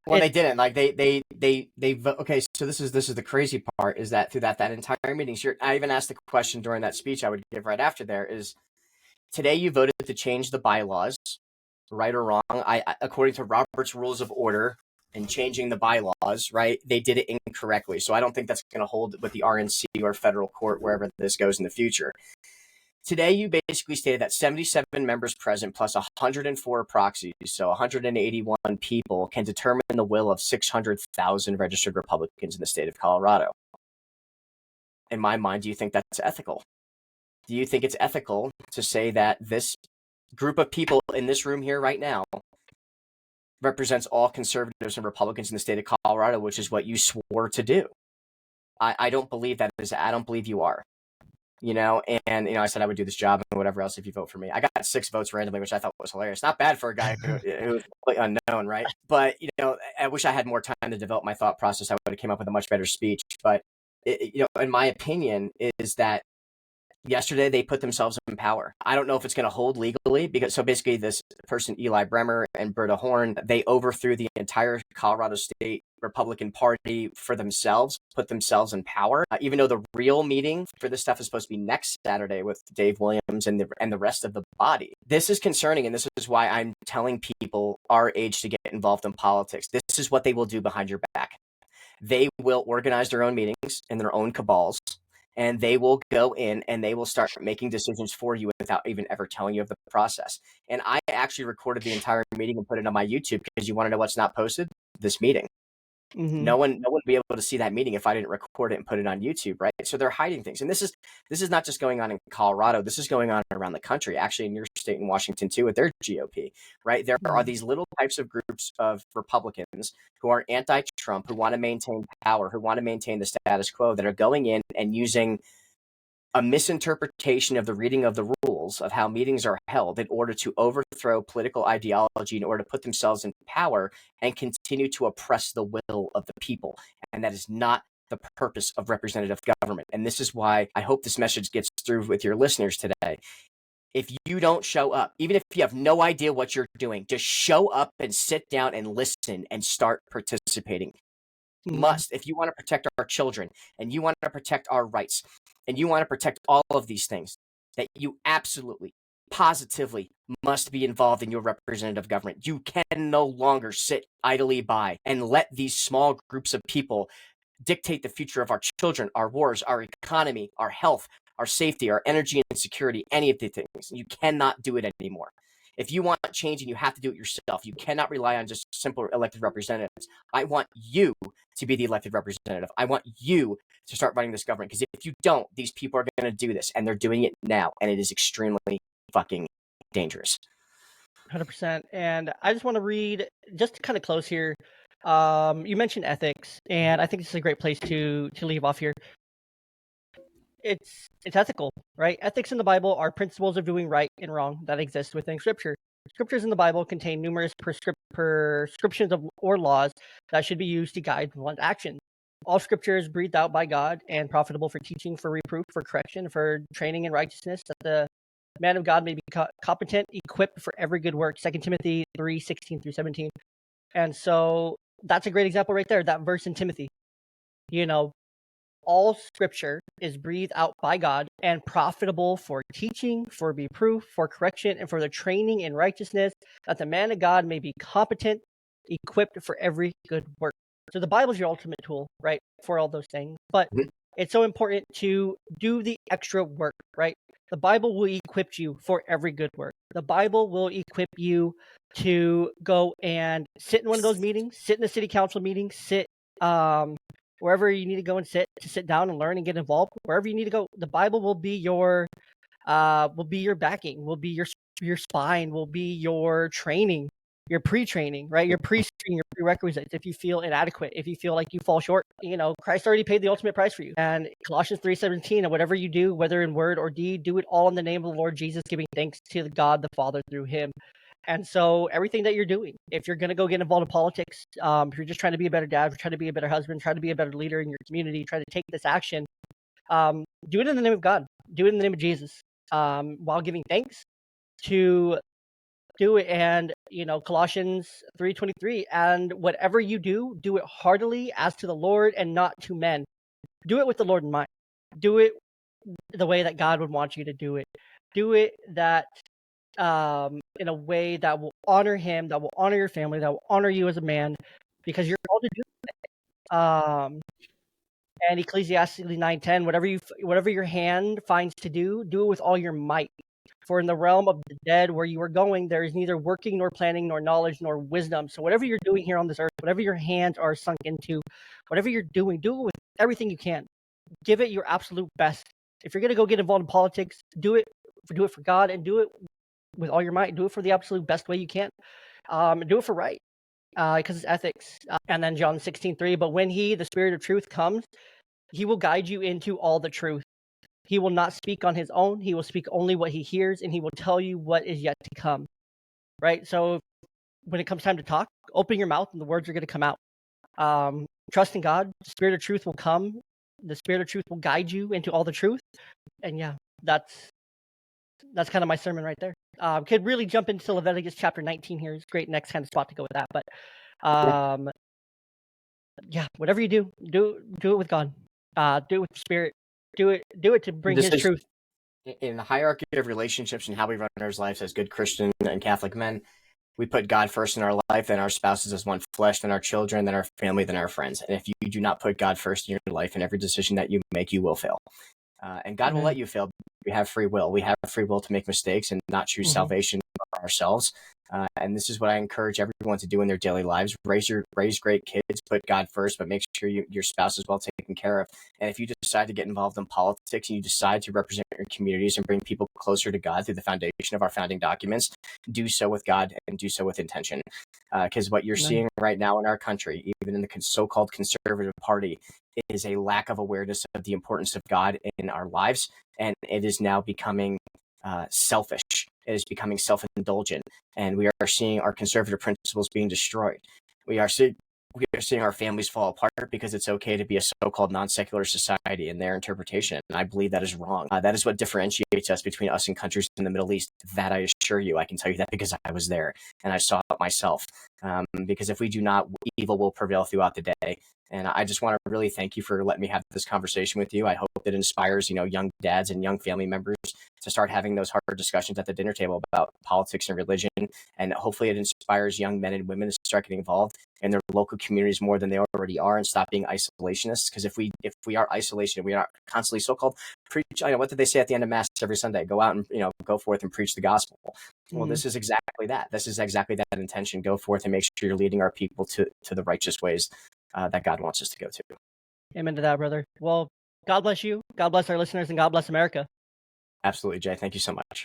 Well, they didn't. Like they okay. So this is the crazy part is that through that entire meeting, I even asked the question during that speech I would give right after there is, today you voted to change the bylaws, right or wrong. According to Robert's Rules of Order and changing the bylaws, right? They did it incorrectly. So I don't think that's going to hold with the RNC or federal court wherever this goes in the future. Today, you basically stated that 77 members present plus 104 proxies, so 181 people, can determine the will of 600,000 registered Republicans in the state of Colorado. In my mind, do you think that's ethical? Do you think it's ethical to say that this group of people in this room here right now represents all conservatives and Republicans in the state of Colorado, which is what you swore to do? I don't believe that is. I don't believe you are. You know, and I said I would do this job and whatever else if you vote for me. I got 6 votes randomly, which I thought was hilarious. Not bad for a guy who was completely unknown, right? But I wish I had more time to develop my thought process. I would have came up with a much better speech. But in my opinion, is that yesterday they put themselves in power. I don't know if it's going to hold legally because basically this person Eli Bremer and Berta Horn, they overthrew the entire Colorado State Republican Party for themselves, put themselves in power. Even though the real meeting for this stuff is supposed to be next Saturday with Dave Williams and the rest of the body. This is concerning, and this is why I'm telling people our age to get involved in politics. This is what they will do behind your back. They will organize their own meetings and their own cabals. And they will go in and they will start making decisions for you without even ever telling you of the process. And I actually recorded the entire meeting and put it on my YouTube because you want to know what's not posted? This meeting. Mm-hmm. No one would be able to see that meeting if I didn't record it and put it on YouTube, right? So they're hiding things. And this is not just going on in Colorado. This is going on around the country, actually in your state in Washington too, with their GOP, right? There are these little types of groups of Republicans who are anti-Trump, who want to maintain power, who want to maintain the status quo, that are going in and using a misinterpretation of the reading of the rules of how meetings are held in order to overthrow political ideology, in order to put themselves in power and continue to oppress the will of the people. And that is not the purpose of representative government. And this is why I hope this message gets through with your listeners today. If you don't show up, even if you have no idea what you're doing, just show up and sit down and listen and start participating. Must, if you want to protect our children and you want to protect our rights and you want to protect all of these things, that you absolutely, positively must be involved in your representative government. You can no longer sit idly by and let these small groups of people dictate the future of our children, our wars, our economy, our health, our safety, our energy and security, any of the things. You cannot do it anymore. If you want change and you have to do it yourself, you cannot rely on just simple elected representatives. I want you to be the elected representative. I want you to start running this government, because if you don't, these people are going to do this, and they're doing it now, and it is extremely fucking dangerous. 100%. And I just want to read, just to kind of close here. You mentioned ethics, and I think this is a great place to leave off here. It's ethical, right? Ethics in the Bible are principles of doing right and wrong that exist within Scripture. Scriptures in the Bible contain numerous prescriptions or laws that should be used to guide one's actions. All Scripture is breathed out by God and profitable for teaching, for reproof, for correction, for training in righteousness, that the man of God may be competent, equipped for every good work. 2 Timothy 3:16-17. And so that's a great example right there, that verse in Timothy. All Scripture is breathed out by God and profitable for teaching, for reproof, for correction, and for the training in righteousness, that the man of God may be competent, equipped for every good work. So the Bible is your ultimate tool, right, for all those things. But it's so important to do the extra work, right? The Bible will equip you for every good work. The Bible will equip you to go and sit in one of those meetings, sit in a city council meeting, sit wherever you need to go and sit down and learn and get involved. Wherever you need to go, the Bible will be your backing, will be your spine, will be your training, your pre-training, right? Your pre-screen, your prerequisites. If you feel inadequate, if you feel like you fall short, Christ already paid the ultimate price for you. And Colossians 3:17, and whatever you do, whether in word or deed, do it all in the name of the Lord Jesus, giving thanks to God the Father through him. And so everything that you're doing, if you're going to go get involved in politics, if you're just trying to be a better dad, trying to be a better husband, trying to be a better leader in your community, try to take this action, do it in the name of God, do it in the name of Jesus, while giving thanks to do it. And, Colossians 3:23, and whatever you do, do it heartily as to the Lord and not to men. Do it with the Lord in mind. Do it the way that God would want you to do it. Do it in a way that will honor him, that will honor your family, that will honor you as a man, because you're called to do it. And Ecclesiastes 9:10, whatever your hand finds to do it with all your might. For in the realm of the dead where you are going, there is neither working nor planning nor knowledge nor wisdom. So whatever you're doing here on this earth, whatever your hands are sunk into, whatever you're doing, do it with everything you can. Give it your absolute best. If you're going to go get involved in politics, do it for God, and do it with all your might. Do it for the absolute best way you can. Do it for right, because it's ethics. And then John 16:3, but when he, the Spirit of truth, comes, he will guide you into all the truth. He will not speak on his own. He will speak only what he hears, and he will tell you what is yet to come. Right? So when it comes time to talk, open your mouth and the words are going to come out. Trust in God. The Spirit of truth will come. The Spirit of truth will guide you into all the truth. And yeah, that's kind of my sermon right there. Could really jump into Leviticus chapter 19 here. It's a great next kind of spot to go with that. But yeah, whatever you do it with God. Do it with the Spirit. Do it to bring his truth. In the hierarchy of relationships and how we run our lives as good Christian and Catholic men, we put God first in our life, then our spouses as one flesh, then our children, then our family, then our friends. And if you do not put God first in your life, in every decision that you make, you will fail. And God will let you fail. We have free will. We have free will to make mistakes and not choose salvation, but ourselves. And this is what I encourage everyone to do in their daily lives: raise great kids, put God first, but make sure your spouse is well taken care of. And if you decide to get involved in politics and you decide to represent your communities and bring people closer to God through the foundation of our founding documents, do so with God and do so with intention. Because what you're seeing right now in our country, even in the so-called conservative party, is a lack of awareness of the importance of God in our lives, and it is now becoming selfish. It is becoming self-indulgent, and we are seeing our conservative principles being destroyed. We are seeing our families fall apart because it's okay to be a so-called non-secular society in their interpretation. And I believe that is wrong. That is what differentiates us between us and countries in the Middle East. That I assure you, I can tell you that because I was there and I saw it myself. Because if we do not, evil will prevail throughout the day. And I just want to really thank you for letting me have this conversation with you. I hope it inspires, young dads and young family members to start having those hard discussions at the dinner table about politics and religion. And hopefully it inspires young men and women to start getting involved in their local communities more than they already are, and stop being isolationists. Because if we are isolated, we are constantly so-called preach. What did they say at the end of Mass every Sunday? Go out and go forth and preach the gospel. Well, this is exactly that. This is exactly that intention. Go forth and make sure you're leading our people to the righteous ways that God wants us to go to. Amen to that, brother. Well, God bless you. God bless our listeners, and God bless America. Absolutely, Jay. Thank you so much.